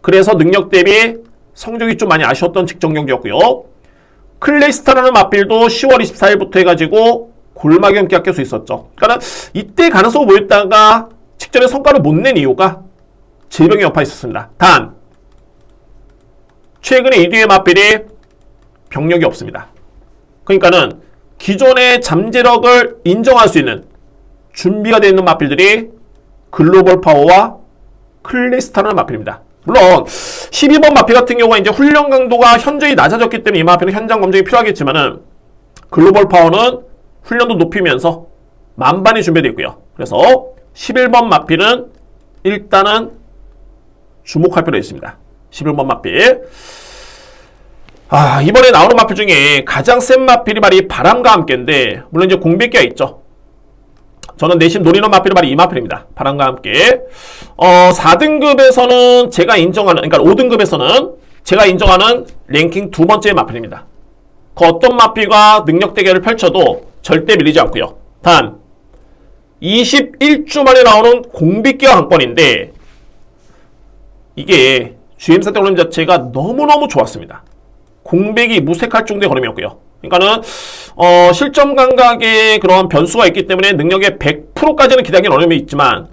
[SPEAKER 1] 그래서 능력 대비 성적이 좀 많이 아쉬웠던 직전 경기였고요. 클래식스타라는 마필도 10월 24일부터 해가지고 골마겸기가 계속 있었죠. 그러니까 이때 가능성을 보였다가 직전에 성과를 못 낸 이유가 질병의 여파가 있었습니다. 단 최근에 2대의 마필이 병력이 없습니다. 그러니까는 기존의 잠재력을 인정할 수 있는 준비가 되어 있는 마필들이 글로벌 파워와 클래스타라는 마필입니다. 물론 12번 마필 같은 경우가 이제 훈련 강도가 현저히 낮아졌기 때문에 이 마필은 현장 검증이 필요하겠지만은 글로벌 파워는 훈련도 높이면서 만반이 준비되어 있고요. 그래서 11번 마필은 일단은 주목할 필요가 있습니다. 11번 마필. 이번에 나오는 마필 중에 가장 센 마필이 바로 이 바람과 함께인데, 물론 이제 공백기가 있죠. 저는 내심 노리는 마필이 바로 이 마필입니다. 바람과 함께. 4등급에서는 제가 인정하는, 그러니까 5등급에서는 제가 인정하는 랭킹 두 번째 마필입니다. 그 어떤 마필과 능력 대결을 펼쳐도 절대 밀리지 않고요. 단 21주 만에 나오는 공백기와 관건인데, 이게 GM사 때오름 자체가 너무너무 좋았습니다. 공백이 무색할 정도의 걸음이었고요. 그러니까는 실점 감각에 그런 변수가 있기 때문에 능력의 100%까지는 기대하기는 어려움이 있지만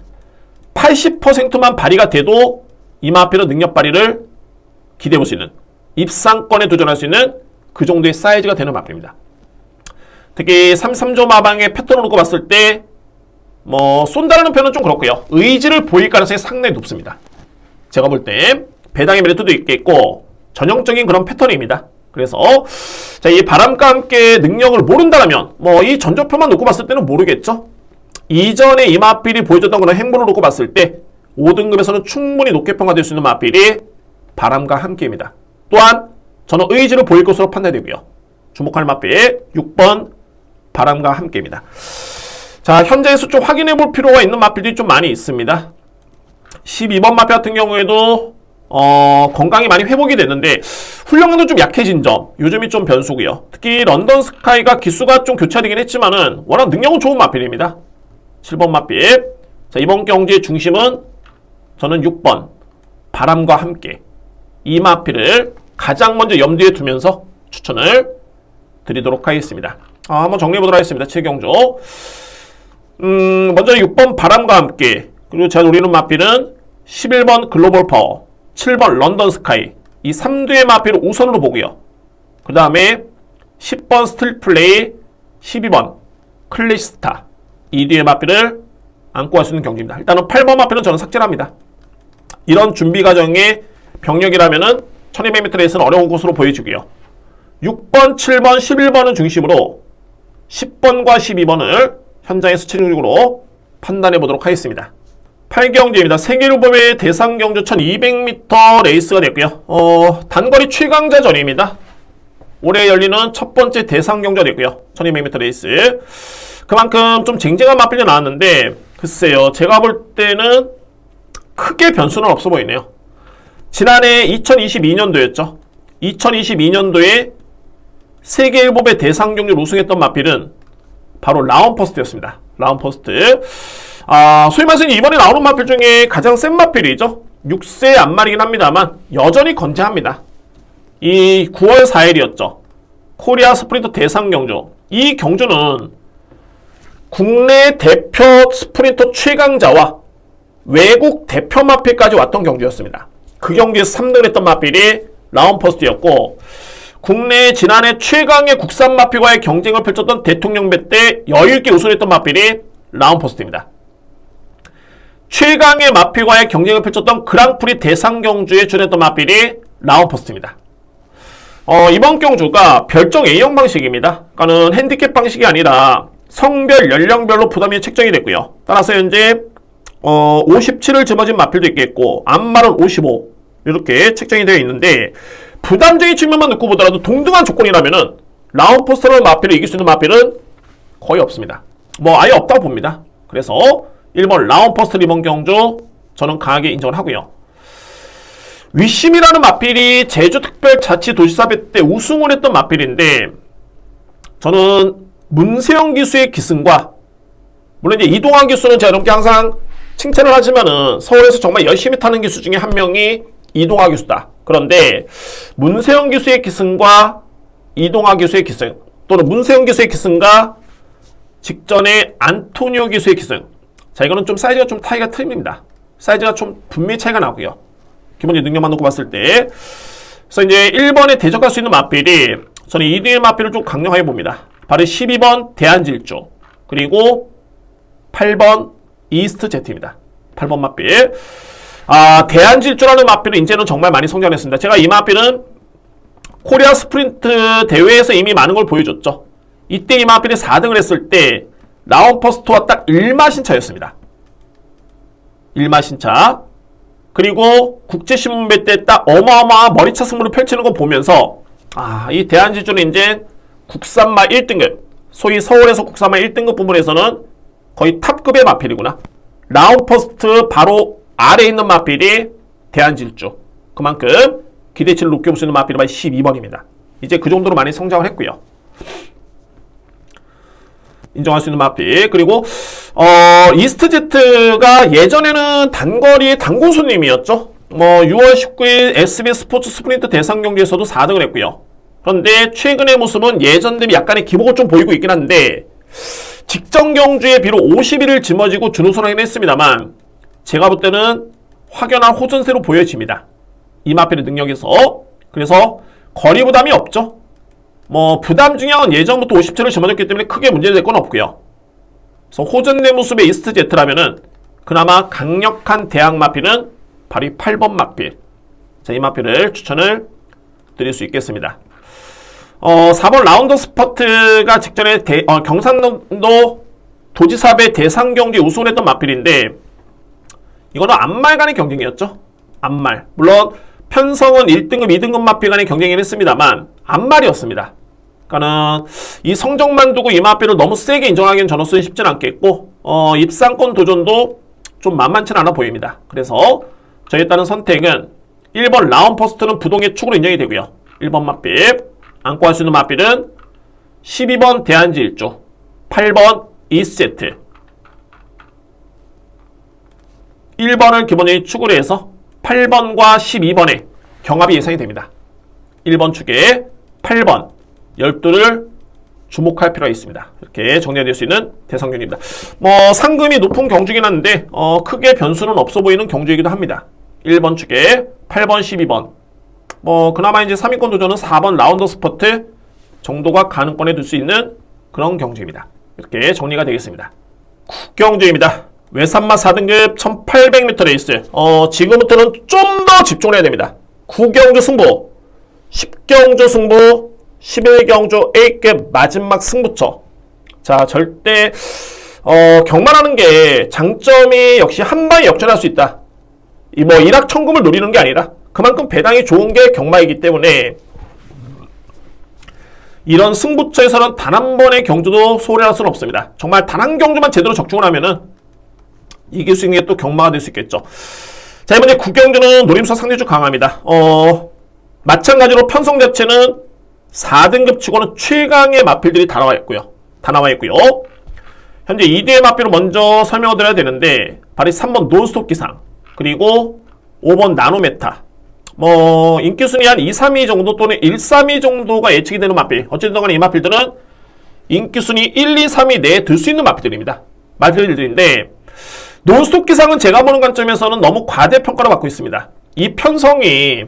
[SPEAKER 1] 80%만 발휘가 돼도 이 마필은 능력 발휘를 기대해볼 수 있는, 입상권에 도전할 수 있는 그 정도의 사이즈가 되는 마필입니다. 특히 33조 마방의 패턴을 놓고 봤을 때 쏜다라는 표현은 좀 그렇고요. 의지를 보일 가능성이 상당히 높습니다. 제가 볼 때 배당의 메리트도 있겠고 전형적인 그런 패턴입니다. 그래서 자, 이 바람과 함께 능력을 모른다면 이 전조표만 놓고 봤을 때는 모르겠죠. 이전에 이 마필이 보여줬던 그런 행보를 놓고 봤을 때 5등급에서는 충분히 높게 평가될 수 있는 마필이 바람과 함께입니다. 또한 저는 의지를 보일 것으로 판단되고요. 주목할 마필 6번 바람과 함께입니다. 자, 현재에서 좀 확인해 볼 필요가 있는 마필들이 좀 많이 있습니다. 12번 마필 같은 경우에도 건강이 많이 회복이 됐는데 훈련량도 좀 약해진 점, 요즘이 좀 변수고요. 특히 런던 스카이가 기수가 좀 교차되긴 했지만은 워낙 능력은 좋은 마필입니다. 7번 마필. 자, 이번 경기의 중심은 저는 6번 바람과 함께 이 마필을 가장 먼저 염두에 두면서 추천을 드리도록 하겠습니다. 한번 정리해보도록 하겠습니다. 7경조. 먼저 6번 바람과 함께, 그리고 제가 노리는 마필은 11번 글로벌 파워, 7번 런던 스카이, 이 3두의 마필을 우선으로 보고요. 그 다음에 10번 스틸 플레이, 12번 클래시스타, 이 뒤의 마필을 안고 갈 수 있는 경기입니다. 일단은 8번 마필은 저는 삭제를 합니다. 이런 준비 과정의 병력이라면은 1200m 레이스는 어려운 곳으로 보여지고요. 6번, 7번, 11번을 중심으로 10번과 12번을 현장의 수치력으로 판단해 보도록 하겠습니다. 8경주입니다. 세계로법의 대상 경주 1200m 레이스가 됐고요. 단거리 최강자전입니다. 올해 열리는 첫 번째 대상 경주가 됐고요. 1200m 레이스. 그만큼 좀 쟁쟁한 마필이 나왔는데 글쎄요. 제가 볼 때는 크게 변수는 없어 보이네요. 지난해 2022년도였죠. 2022년도에 세계일법의 대상 경주를 우승했던 마필은 바로 라운퍼스트였습니다. 라운퍼스트. 소위 말해서 이번에 나오는 마필 중에 가장 센 마필이죠. 6세 안말이긴 합니다만 여전히 건재합니다. 이 9월 4일이었죠. 코리아 스프린터 대상 경주. 이 경주는 국내 대표 스프린터 최강자와 외국 대표 마필까지 왔던 경주였습니다. 그 경기에서 3등을 했던 마필이 라운퍼스트였고, 국내 지난해 최강의 국산 마필과의 경쟁을 펼쳤던 대통령배 때 여유있게 우승했던 마필이 라운퍼스트입니다. 최강의 마필과의 경쟁을 펼쳤던 그랑프리 대상 경주에 출연했던 마필이 라운퍼스트입니다. 이번 경주가 별정 A형 방식입니다. 그러니까는 핸디캡 방식이 아니라 성별, 연령별로 부담이 책정이 됐고요. 따라서 현재 57을 짊어진 마필도 있겠고 안말은 55 이렇게 책정이 되어 있는데, 부담적인 측면만 놓고 보더라도 동등한 조건이라면은 라운퍼스트라는 마필을 이길 수 있는 마필은 거의 없습니다. 아예 없다고 봅니다. 그래서 1번 라운퍼스트 이번 경주 저는 강하게 인정을 하고요. 위심이라는 마필이 제주특별자치도시사회 때 우승을 했던 마필인데, 저는 문세영 기수의 기승과, 물론 이제 이동환 기수는 제가 여러분께 항상 칭찬을 하지만은 서울에서 정말 열심히 타는 기수 중에 한 명이 이동환 기수다. 그런데 문세영 기수의 기승과 이동환 기수의 기승, 또는 문세영 기수의 기승과 직전에 안토니오 기수의 기승, 자, 이거는 좀 사이즈가 좀 차이가 틀립니다. 사이즈가 좀 분명히 차이가 나고요. 기본적인 능력만 놓고 봤을 때. 그래서 이제 1번에 대적할 수 있는 마필이, 저는 2등의 마필을 좀 강력하게 봅니다. 바로 12번 대한질주, 그리고 8번 이스트 제트입니다. 8번 마필. 대한질주라는 마필은 이제는 정말 많이 성장했습니다. 제가 이 마필은 코리아 스프린트 대회에서 이미 많은 걸 보여줬죠. 이때 이 마필이 4등을 했을 때 라운퍼스트와 딱 1마신 차였습니다. 1마신 차. 그리고 국제신문배 때 딱 어마어마한 머리차 승부를 펼치는 거 보면서 이 대한질주는 이제 국산마 1등급, 소위 서울에서 국산마 1등급 부분에서는 거의 탑급의 마필이구나. 라운퍼스트 바로 아래에 있는 마필이 대한질주. 그만큼 기대치를 높게 볼 수 있는 마필이 바로 12번입니다. 이제 그 정도로 많이 성장을 했고요. 인정할 수 있는 마필. 그리고 이스트제트가 예전에는 단거리의 단골 손님이었죠. 6월 19일 SBS 스포츠 스프린트 대상 경기에서도 4등을 했고요. 그런데 최근의 모습은 예전 대비 약간의 기복을 좀 보이고 있긴 한데, 직전 경주에 비록 51을 짊어지고 준우승하긴 했습니다만 제가 볼 때는 확연한 호전세로 보여집니다. 이 마필의 능력에서. 그래서 거리 부담이 없죠. 부담 중요한 예전부터 57을 짊어졌기 때문에 크게 문제될 건 없고요. 그래서 호전된 모습의 이스트제트라면은 그나마 강력한 대항 마필은 바로 이 8번 마필. 자, 이 마필을 추천을 드릴 수 있겠습니다. 4번 라운더 스퍼트가 직전에 경상도 도지사배 대상경주에 우승을 했던 마필인데 이거는 앞말 간의 경쟁이었죠. 앞말. 물론 편성은 1등급, 2등급 마필 간의 경쟁이긴 했습니다만 앞말이었습니다. 그러니까는 이 성적만 두고 이 마필을 너무 세게 인정하기는 저로서는 쉽진 않겠고 입상권 도전도 좀 만만치는 않아 보입니다. 그래서 저희에 따른 선택은 1번 라운퍼스트는 부동의 축으로 인정이 되고요. 1번 마필 안고 할 수 있는 마필은 12번 대한지 1조 8번 이스제트 1번을 기본적인 축으로 해서 8번과 12번의 경합이 예상이 됩니다. 1번 축에 8번 12를 주목할 필요가 있습니다. 이렇게 정리될 수 있는 대상경주입니다. 상금이 높은 경주긴 한데 크게 변수는 없어 보이는 경주이기도 합니다. 1번 축에 8번, 12번 그나마 이제 3위권 도전은 4번 라운더 스퍼트 정도가 가능권에 둘 수 있는 그런 경주입니다. 이렇게 정리가 되겠습니다. 국경주입니다. 외산마 4등급 1800m 레이스 지금부터는 좀 더 집중을 해야 됩니다. 9경주 승부 10경주 승부 11경주 A급 마지막 승부처. 자, 절대 경마라는 게 장점이 역시 한 방에 역전할 수 있다. 일확천금을 노리는 게 아니라 그만큼 배당이 좋은 게 경마이기 때문에 이런 승부처에서는 단 한 번의 경주도 소홀할 수는 없습니다. 정말 단 한 경주만 제대로 적중을 하면은 이길 수 있는 게 또 경마가 될 수 있겠죠. 자, 이번에 9경주는 노림수가 상대적으로 강합니다. 마찬가지로 편성 자체는 4등급 치고는 최강의 마필들이 다 나와 있고요. 현재 2대의 마필을 먼저 설명을 드려야 되는데 바로 3번 논스톱 기상 그리고 5번 나노메타 인기순위 한 2, 3위 정도 또는 1, 3위 정도가 예측이 되는 마필. 어쨌든 간에 이 마필들은 인기순위 1, 2, 3위 내에 들 수 있는 마필들인데 논스톱 기상은 제가 보는 관점에서는 너무 과대평가를 받고 있습니다. 이 편성이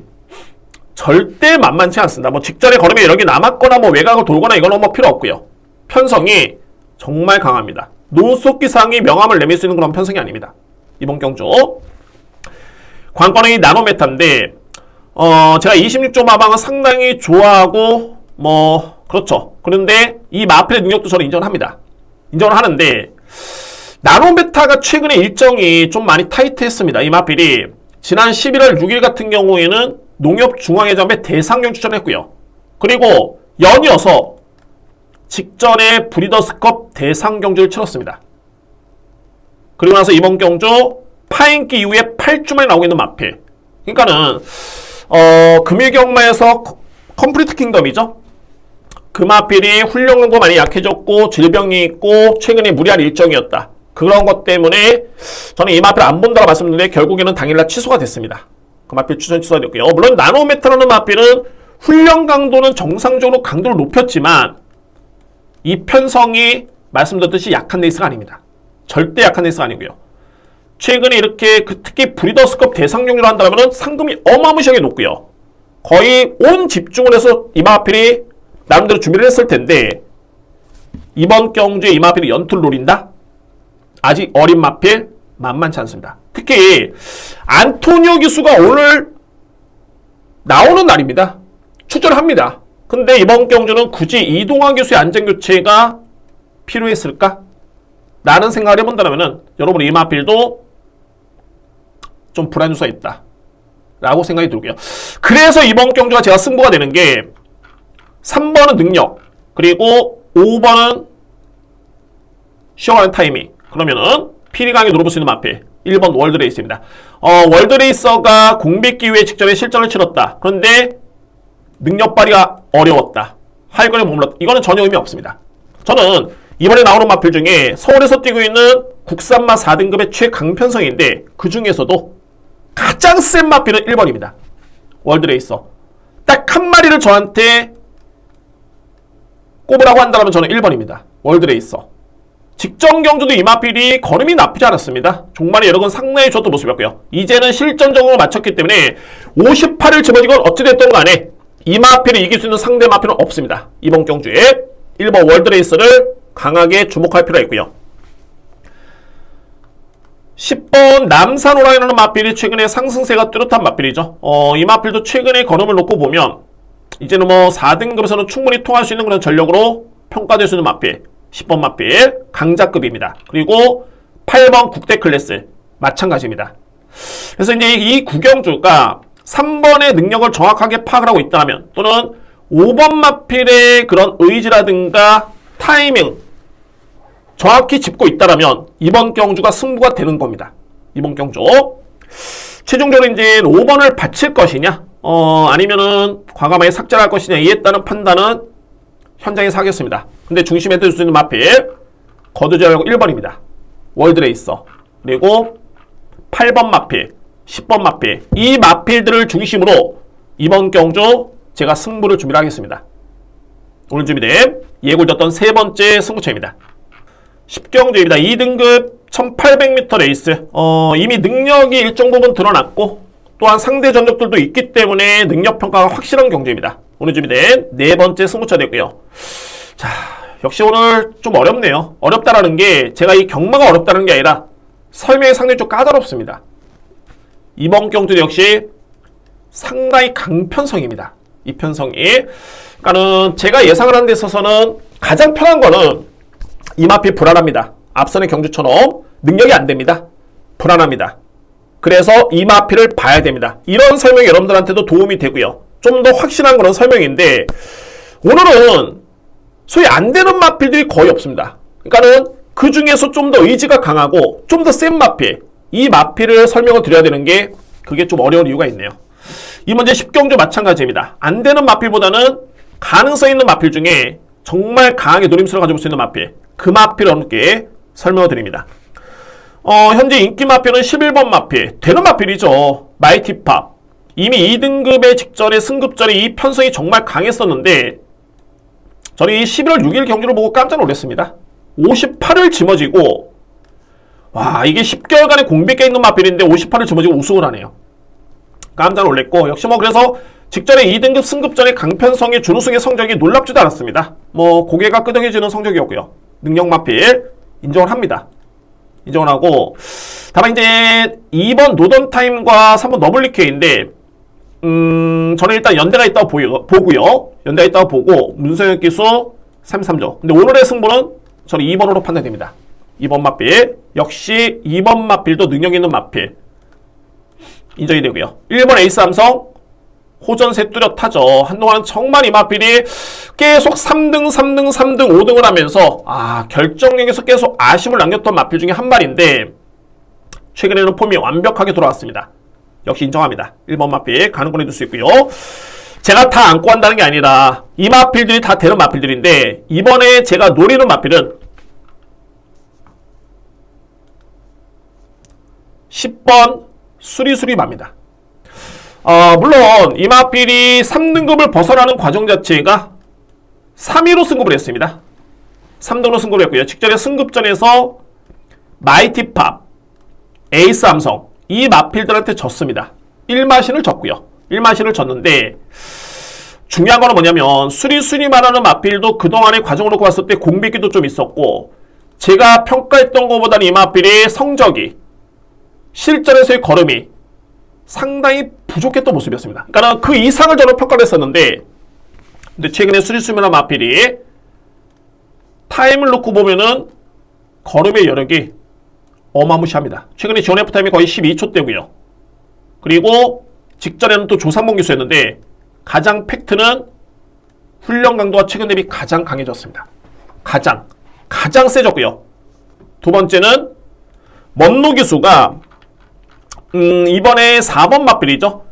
[SPEAKER 1] 절대 만만치 않습니다. 직전에 걸으면 여러 개 남았거나 외곽을 돌거나 이건 필요 없고요. 편성이 정말 강합니다. 논스톱 기상이 명함을 내밀 수 있는 그런 편성이 아닙니다. 이번 경주 관건은 이 나노메타인데 제가 26조 마방은 상당히 좋아하고 그렇죠. 그런데 이 마필의 능력도 저는 인정을 합니다. 인정을 하는데 나노메타가 최근에 일정이 좀 많이 타이트했습니다. 이 마필이 지난 11월 6일 같은 경우에는 농협중앙회점에 대상경 추천했고요. 그리고 연이어서 직전에 브리더스컵 대상경주를 치렀습니다. 그리고 나서 이번 경주 파인기 이후에 8주만에 나오고 있는 마필. 그러니까는 금일경마에서 컴플리트 킹덤이죠. 그 마필이 훈련도 많이 약해졌고 질병이 있고 최근에 무리한 일정이었다. 그런 것 때문에 저는 이 마필 안 본다고 말씀드렸는데 결국에는 당일날 취소가 됐습니다. 그 마필 추천 취소가 됐고요. 물론 나노메타라는 마필은 훈련 강도는 정상적으로 강도를 높였지만 이 편성이 말씀드렸듯이 약한 레이스가 아닙니다. 절대 약한 레이스가 아니고요. 최근에 이렇게 특히 브리더스컵 대상경주를 한다면 상금이 어마무시하게 높고요. 거의 온 집중을 해서 이 마필이 나름대로 준비를 했을 텐데 이번 경주에 이 마필이 연투를 노린다? 아직 어린 마필 만만치 않습니다. 특히 안토니오 기수가 오늘 나오는 날입니다. 출전을 합니다. 근데 이번 경주는 굳이 이동환 교수의 안전교체가 필요했을까? 라는 생각을 해본다면 여러분 이 마필도 좀 불안 요소가 있다 라고 생각이 들고요. 그래서 이번 경주가 제가 승부가 되는 게 3번은 능력 그리고 5번은 쉬어가는 타이밍. 그러면은 피리강에 노려볼 수 있는 마필 1번 월드레이서입니다. 월드레이서가 공백 기후에 직전에 실전을 치렀다. 그런데 능력 발휘가 어려웠다. 하위권에 머물렀다. 이거는 전혀 의미 없습니다. 저는 이번에 나오는 마필 중에 서울에서 뛰고 있는 국산마 4등급의 최강편성인데 그 중에서도 가장 센 마필은 1번입니다. 월드레이서. 딱 한 마리를 저한테 꼽으라고 한다면 저는 1번입니다. 월드레이서. 직전 경주도 이 마필이 걸음이 나쁘지 않았습니다. 종말에 여러 건 상당히 좋았던 모습이었고요. 이제는 실전적으로 맞췄기 때문에 58을 집어지건 어찌됐든 간에 이 마필을 이길 수 있는 상대 마필은 없습니다. 이번 경주에 1번 월드레이서를 강하게 주목할 필요가 있고요. 10번 남산호랑이라는 마필이 최근에 상승세가 뚜렷한 마필이죠. 이 마필도 최근에 걸음을 놓고 보면 이제는 4등급에서는 충분히 통할 수 있는 그런 전력으로 평가될 수 있는 마필. 10번 마필 강자급입니다. 그리고 8번 국대 클래스 마찬가지입니다. 그래서 이제 이 구경주가 3번의 능력을 정확하게 파악을 하고 있다면 또는 5번 마필의 그런 의지라든가 타이밍 정확히 짚고 있다면 이번 경주가 승부가 되는 겁니다. 이번 경주 최종적으로 이제 5번을 바칠 것이냐 아니면은 과감하게 삭제할 를 것이냐 이에 따른 판단은 현장에서 하겠습니다. 근데 중심에 들 수 있는 마필 거두절하고 1번입니다. 월드레이서 그리고 8번 마필 10번 마필 이 마필들을 중심으로 이번 경주 제가 승부를 준비를 하겠습니다. 오늘 준비된 예고를 뒀던 세 번째 승부처입니다. 10경주입니다. 2등급 1800m 레이스 이미 능력이 일정 부분 드러났고 또한 상대 전적들도 있기 때문에 능력평가가 확실한 경주입니다. 오늘 준비된 네 번째 승부처 되고요. 자, 역시 오늘 좀 어렵네요. 어렵다라는 게 제가 이 경마가 어렵다는 게 아니라 설명이 상당히 좀 까다롭습니다. 이번 경주도 역시 상당히 강편성입니다. 이 편성이 그러니까는 제가 예상을 하는 데 있어서는 가장 편한 거는 이 마필 불안합니다. 앞선의 경주처럼 능력이 안 됩니다. 불안합니다. 그래서 이 마필을 봐야 됩니다. 이런 설명이 여러분들한테도 도움이 되고요. 좀 더 확실한 그런 설명인데 오늘은 소위 안 되는 마필들이 거의 없습니다. 그러니까는 그 중에서 좀 더 의지가 강하고 좀 더 센 마필 이 마필을 설명을 드려야 되는 게 그게 좀 어려운 이유가 있네요. 이 문제 10경주 마찬가지입니다. 안 되는 마필보다는 가능성 있는 마필 중에 정말 강하게 노림수를 가져볼 수 있는 마필 그 마필을 함께 설명을 드립니다. 현재 인기 마필은 11번 마필 되는 마필이죠. 마이티팝 이미 2등급의 직전에 승급전에 이 편성이 정말 강했었는데 저는 이 11월 6일 경기를 보고 깜짝 놀랐습니다. 58을 짊어지고 와 이게 10개월간의 공백에 있는 마필인데 58을 짊어지고 우승을 하네요. 깜짝 놀랐고 역시 뭐 그래서 직전에 2등급 승급전의 강편성의 준우승의 성적이 놀랍지도 않았습니다. 뭐 고개가 끄덕여지는 성적이었고요. 능력 마필 인정을 합니다. 인정을 하고 다만 이제 2번 노던타임과 3번 너블리케인데 저는 일단 연대가 있다고 보고요. 연대가 있다고 보고 문서영 기수 33조. 근데 오늘의 승부는 저는 2번으로 판단됩니다. 2번 마필 역시 2번 마필도 능력 있는 마필 인정이 되고요. 1번 에이스 삼성 호전세 뚜렷하죠. 한동안 정말 이 마필이 계속 3등 5등을 하면서 결정력에서 계속 아쉬움을 남겼던 마필 중에 한 마리인데 최근에는 폼이 완벽하게 돌아왔습니다. 역시 인정합니다. 1번 마필 가능권에 둘 수 있고요. 제가 다 안고 한다는 게 아니라 이 마필들이 다 되는 마필들인데 이번에 제가 노리는 마필은 10번 수리수리마입니다. 물론 이 마필이 3등급을 벗어나는 과정 자체가 3위로 승급을 했습니다. 3등으로 승급을 했고요. 직전에 승급전에서 마이티팝, 에이스 삼성 이 마필들한테 졌습니다. 1마신을 졌고요. 1마신을 졌는데 중요한 거는 뭐냐면 수리수리만 하는 마필도 그동안의 과정을 놓고 봤을 때 공백기도 좀 있었고 제가 평가했던 것보다는 이 마필의 성적이 실전에서의 걸음이 상당히 부족했던 모습이었습니다. 그러니까 그 이상을 저는 평가를 했었는데 근데 최근에 수리수리만 하는 마필이 타임을 놓고 보면은 걸음의 여력이 어마무시합니다. 최근에 지원 F타임이 거의 12초대고요. 그리고 직전에는 또 조상봉 기수였는데 가장 팩트는 훈련 강도가 최근 대비 가장 강해졌습니다. 가장 세졌고요. 두 번째는 먼로 기수가 이번에 4번 마필이죠.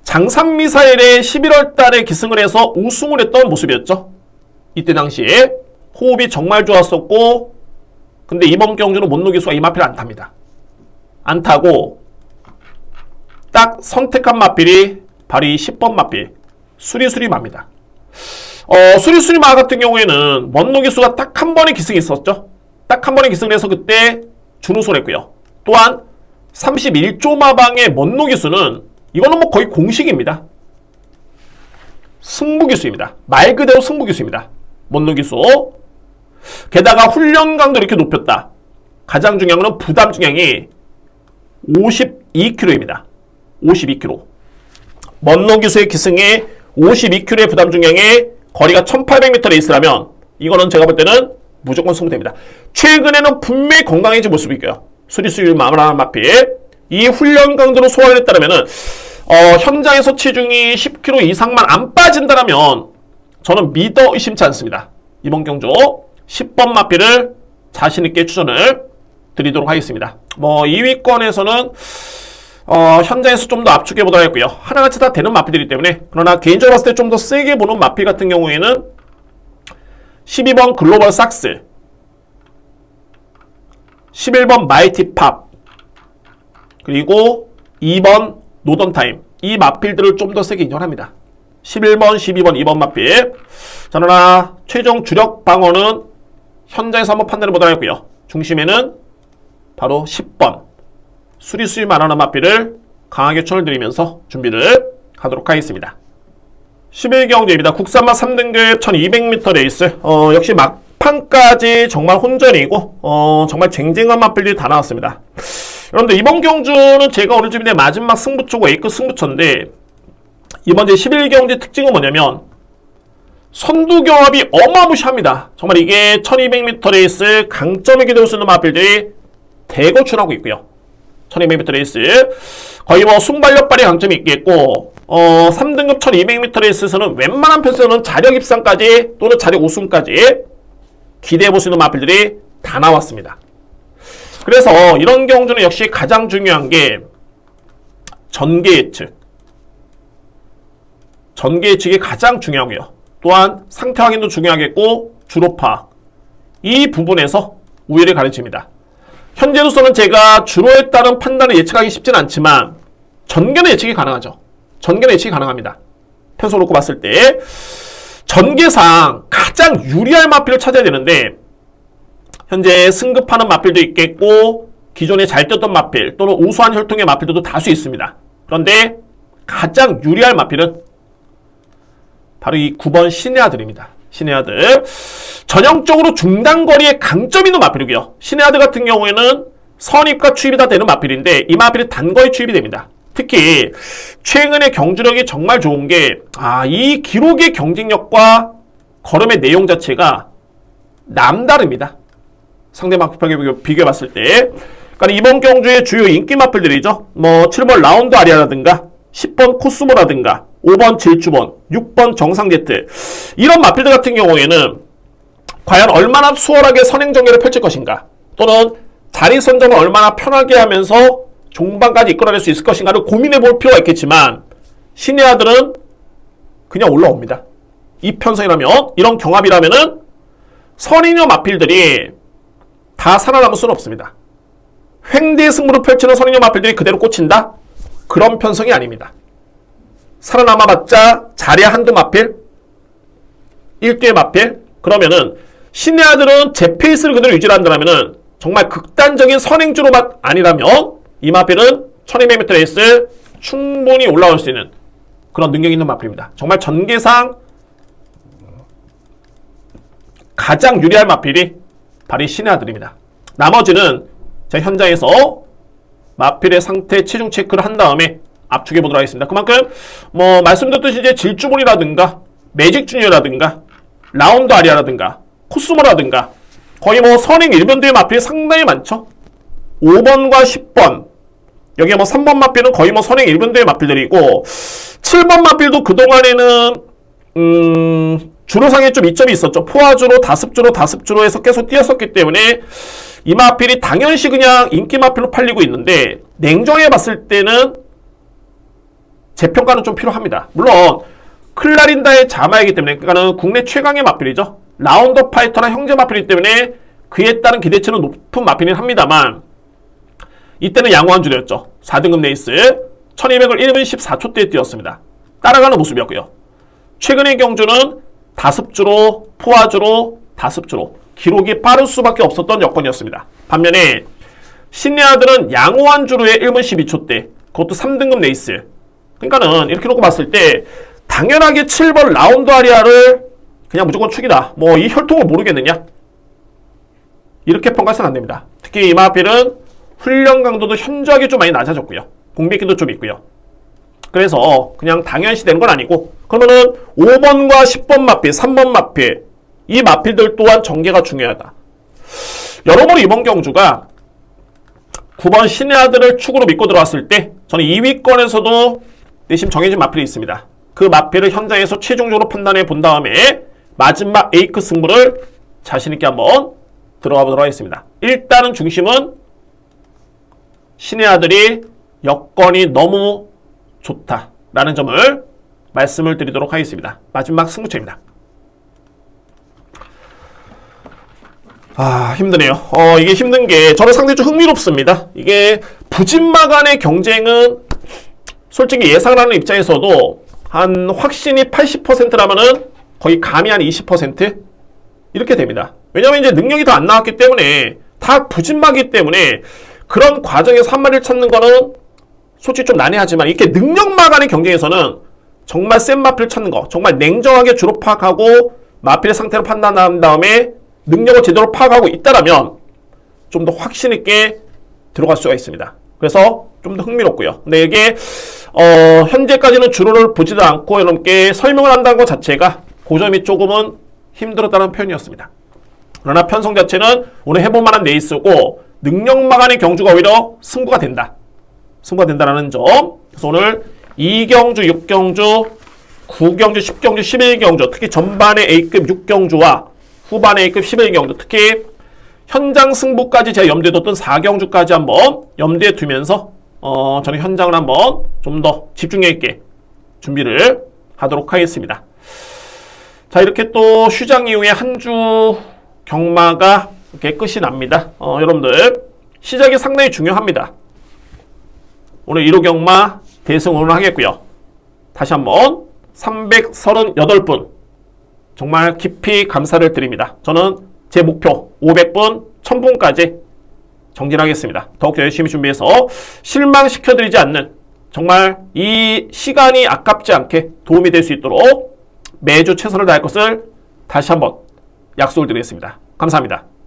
[SPEAKER 1] 장산미사일에 11월 달에 기승을 해서 우승을 했던 모습이었죠. 이때 당시에 호흡이 정말 좋았었고 근데 이번 경주는 먼로 기수가 이 마필을 안 탑니다. 안 타고 딱 선택한 마필이 바로 이 10번 마필 수리수리마입니다. 수리수리마 같은 경우에는 먼로 기수가 딱 한 번의 기승이 있었죠. 딱 한 번의 기승을 해서 그때 준우승을 했고요. 또한 31조 마방의 먼로 기수는 이거는 뭐 거의 공식입니다. 승부 기수입니다. 말 그대로 승부 기수입니다. 먼로 기수. 게다가 훈련 강도 이렇게 높였다. 가장 중요한 건 부담 중량이 52kg입니다. 52kg. 먼로 기수의 기승에 52kg의 부담 중량에 거리가 1800m 레이스라면 이거는 제가 볼 때는 무조건 승부됩니다. 최근에는 분명히 건강해진 모습이 있고요. 수리수율 마무리하는 마필. 이 훈련 강도로 소화를 했다면은 현장에서 체중이 10kg 이상만 안 빠진다면 저는 믿어 의심치 않습니다. 이번 경주 10번 마필을 자신있게 추천을 드리도록 하겠습니다. 2위권에서는 현장에서 좀 더 압축해보도록 했고요. 하나같이 다 되는 마필이기 때문에, 그러나 개인적으로 봤을 때 좀 더 세게 보는 마필 같은 경우에는 12번 글로벌 삭스, 11번 마이티 팝, 그리고 2번 노던타임, 이 마필들을 좀 더 세게 인정합니다. 11번, 12번, 2번 마필. 자, 그러나 최종 주력 방어는 현장에서 한번 판단해보도록 했고요. 중심에는 바로 10번 수리수위 만원한 마필을 강하게 추천을 드리면서 준비를 하도록 하겠습니다. 11경주입니다. 국산마 3등급 1200m 레이스. 역시 막판까지 정말 혼전이고 정말 쟁쟁한 마필들이 다 나왔습니다. 여러분들 이번 경주는 제가 오늘 준비된 마지막 승부처고 A급 승부처인데, 이번 제 11경주 특징은 뭐냐면 선두 경합이 어마무시합니다. 정말 이게 1200m 레이스 강점에 기대할 수 있는 마필들이 대거출하고 있고요. 1200m 레이스 거의 순발력 발휘 강점이 있겠고, 3등급 1200m 레이스에서는 웬만한 편에서는 자력 입상까지 또는 자력 우승까지 기대해볼 수 있는 마필들이 다 나왔습니다. 그래서 이런 경주는 역시 가장 중요한 게 전개 예측. 전개 예측이 가장 중요하고요. 또한 상태 확인도 중요하겠고 주로 파악. 이 부분에서 우위를 가르칩니다. 현재로서는 제가 주로에 따른 판단을 예측하기 쉽진 않지만 전개는 예측이 가능하죠. 전개는 예측이 가능합니다. 편성을 놓고 봤을 때 전개상 가장 유리할 마필을 찾아야 되는데, 현재 승급하는 마필도 있겠고 기존에 잘 뛰었던 마필 또는 우수한 혈통의 마필들도 다수 있습니다. 그런데 가장 유리할 마필은 바로 이 9번 신의 아들입니다. 신의 아들. 전형적으로 중단거리에 강점 있는 마필이고요. 신의 아들 같은 경우에는 선입과 추입이 다 되는 마필인데 이 마필이 단거리 추입이 됩니다. 특히 최근의 경주력이 정말 좋은 게 이 기록의 경쟁력과 걸음의 내용 자체가 남다릅니다. 상대 마필하게 비교해봤을 때. 그러니까 이번 경주의 주요 인기 마필들이죠. 7번 라운드 아리아라든가 10번 코스모라든가 5번 질주본, 6번 정상제트, 이런 마필들 같은 경우에는 과연 얼마나 수월하게 선행전개를 펼칠 것인가, 또는 자리 선점을 얼마나 편하게 하면서 종반까지 이끌어낼 수 있을 것인가를 고민해 볼 필요가 있겠지만, 신의 아들은 그냥 올라옵니다. 이 편성이라면, 이런 경합이라면은 선인여 마필들이 다 살아남을 수는 없습니다. 횡대 승부를 펼치는 선인여 마필들이 그대로 꽂힌다? 그런 편성이 아닙니다. 살아남아봤자 자리에 한두 마필, 1대1 마필. 그러면은 신의 아들은 제 페이스를 그대로 유지한다면은 정말 극단적인 선행주로만 아니라면 이 마필은 1200m 레이스 충분히 올라올 수 있는 그런 능력 있는 마필입니다. 정말 전개상 가장 유리할 마필이 바로 이 신의 아들입니다. 나머지는 제 현장에서 마필의 상태 체중 체크를 한 다음에 압축해 보도록 하겠습니다. 그만큼 말씀드렸듯이 이제 질주본이라든가 매직 주니어라든가 라운드 아리아라든가 코스모라든가 거의 선행 1변도의 마필이 상당히 많죠. 5번과 10번, 여기에 3번 마필은 거의 선행 1변도의 마필들이고, 7번 마필도 그동안에는 주로상에 좀 이점이 있었죠. 포화주로 다습주로 해서 계속 뛰었었기 때문에 이 마필이 당연시 그냥 인기 마필로 팔리고 있는데, 냉정해 봤을 때는 재평가는 좀 필요합니다. 물론 클라린다의 자마이기 때문에, 그러니까는 국내 최강의 마필이죠. 라운더 파이터나 형제 마필이기 때문에 그에 따른 기대치는 높은 마필이긴 합니다만, 이때는 양호한 줄이었죠. 4등급 레이스 1200을 1분 14초대에 뛰었습니다. 따라가는 모습이었고요. 최근의 경주는 다습주로, 포화주로, 다습주로 기록이 빠를 수밖에 없었던 여건이었습니다. 반면에 신의 아들은 양호한 주로의 1분 12초대, 그것도 3등급 레이스. 그러니까는 이렇게 놓고 봤을 때 당연하게 7번 라운드 아리아를 그냥 무조건 축이다, 이 혈통을 모르겠느냐, 이렇게 평가해서는 안됩니다. 특히 이 마필은 훈련 강도도 현저하게 좀 많이 낮아졌고요. 공백기도 좀 있고요. 그래서 그냥 당연시 되는 건 아니고, 그러면은 5번과 10번 마필, 3번 마필 이 마필들 또한 전개가 중요하다. 여러모로 이번 경주가 9번 신의 아들을 축으로 믿고 들어왔을 때 저는 2위권에서도 내심 정해진 마필이 있습니다. 그 마필을 현장에서 최종적으로 판단해 본 다음에 마지막 A급 승부를 자신있게 한번 들어가 보도록 하겠습니다. 일단은 중심은 신의 아들이 여건이 너무 좋다라는 점을 말씀을 드리도록 하겠습니다. 마지막 승부처입니다. 힘드네요. 이게 힘든 게 저는 상당히 좀 흥미롭습니다. 이게 부진마 간의 경쟁은 솔직히 예상을 하는 입장에서도 한 확신이 80%라면은 거의 감이 한 20% 이렇게 됩니다. 왜냐면 이제 능력이 더 안 나왔기 때문에 다 부진마기 때문에 그런 과정에서 한 마리를 찾는 거는 솔직히 좀 난해하지만 이렇게 능력마 간의 경쟁에서는 정말 센 마필을 찾는 거, 정말 냉정하게 주로 파악하고 마필의 상태를 판단한 다음에 능력을 제대로 파악하고 있다라면 좀 더 확신 있게 들어갈 수가 있습니다. 그래서 좀 더 흥미롭고요. 근데 이게 현재까지는 주로를 보지도 않고 여러분께 설명을 한다는 것 자체가 그 점이 조금은 힘들었다는 표현이었습니다. 그러나 편성 자체는 오늘 해볼 만한 레이스고 능력마 간의 경주가 오히려 승부가 된다. 승부가 된다는 점. 그래서 오늘 2경주, 6경주, 9경주, 10경주, 11경주 특히 전반의 A급 6경주와 후반의 A급 11경주 특히 현장 승부까지 제가 염두에 뒀던 4경주까지 한번 염두에 두면서 저는 현장을 한번 좀 더 집중력 있게 준비를 하도록 하겠습니다. 자, 이렇게 또 휴장 이후에 한 주 경마가 이렇게 끝이 납니다. 여러분들 시작이 상당히 중요합니다. 오늘 1호 경마 대승 응원하겠고요. 다시 한번 338분 정말 깊이 감사를 드립니다. 저는 제 목표 500분, 1000분까지 정진하겠습니다. 더욱더 열심히 준비해서 실망시켜드리지 않는 정말 이 시간이 아깝지 않게 도움이 될 수 있도록 매주 최선을 다할 것을 다시 한번 약속을 드리겠습니다. 감사합니다.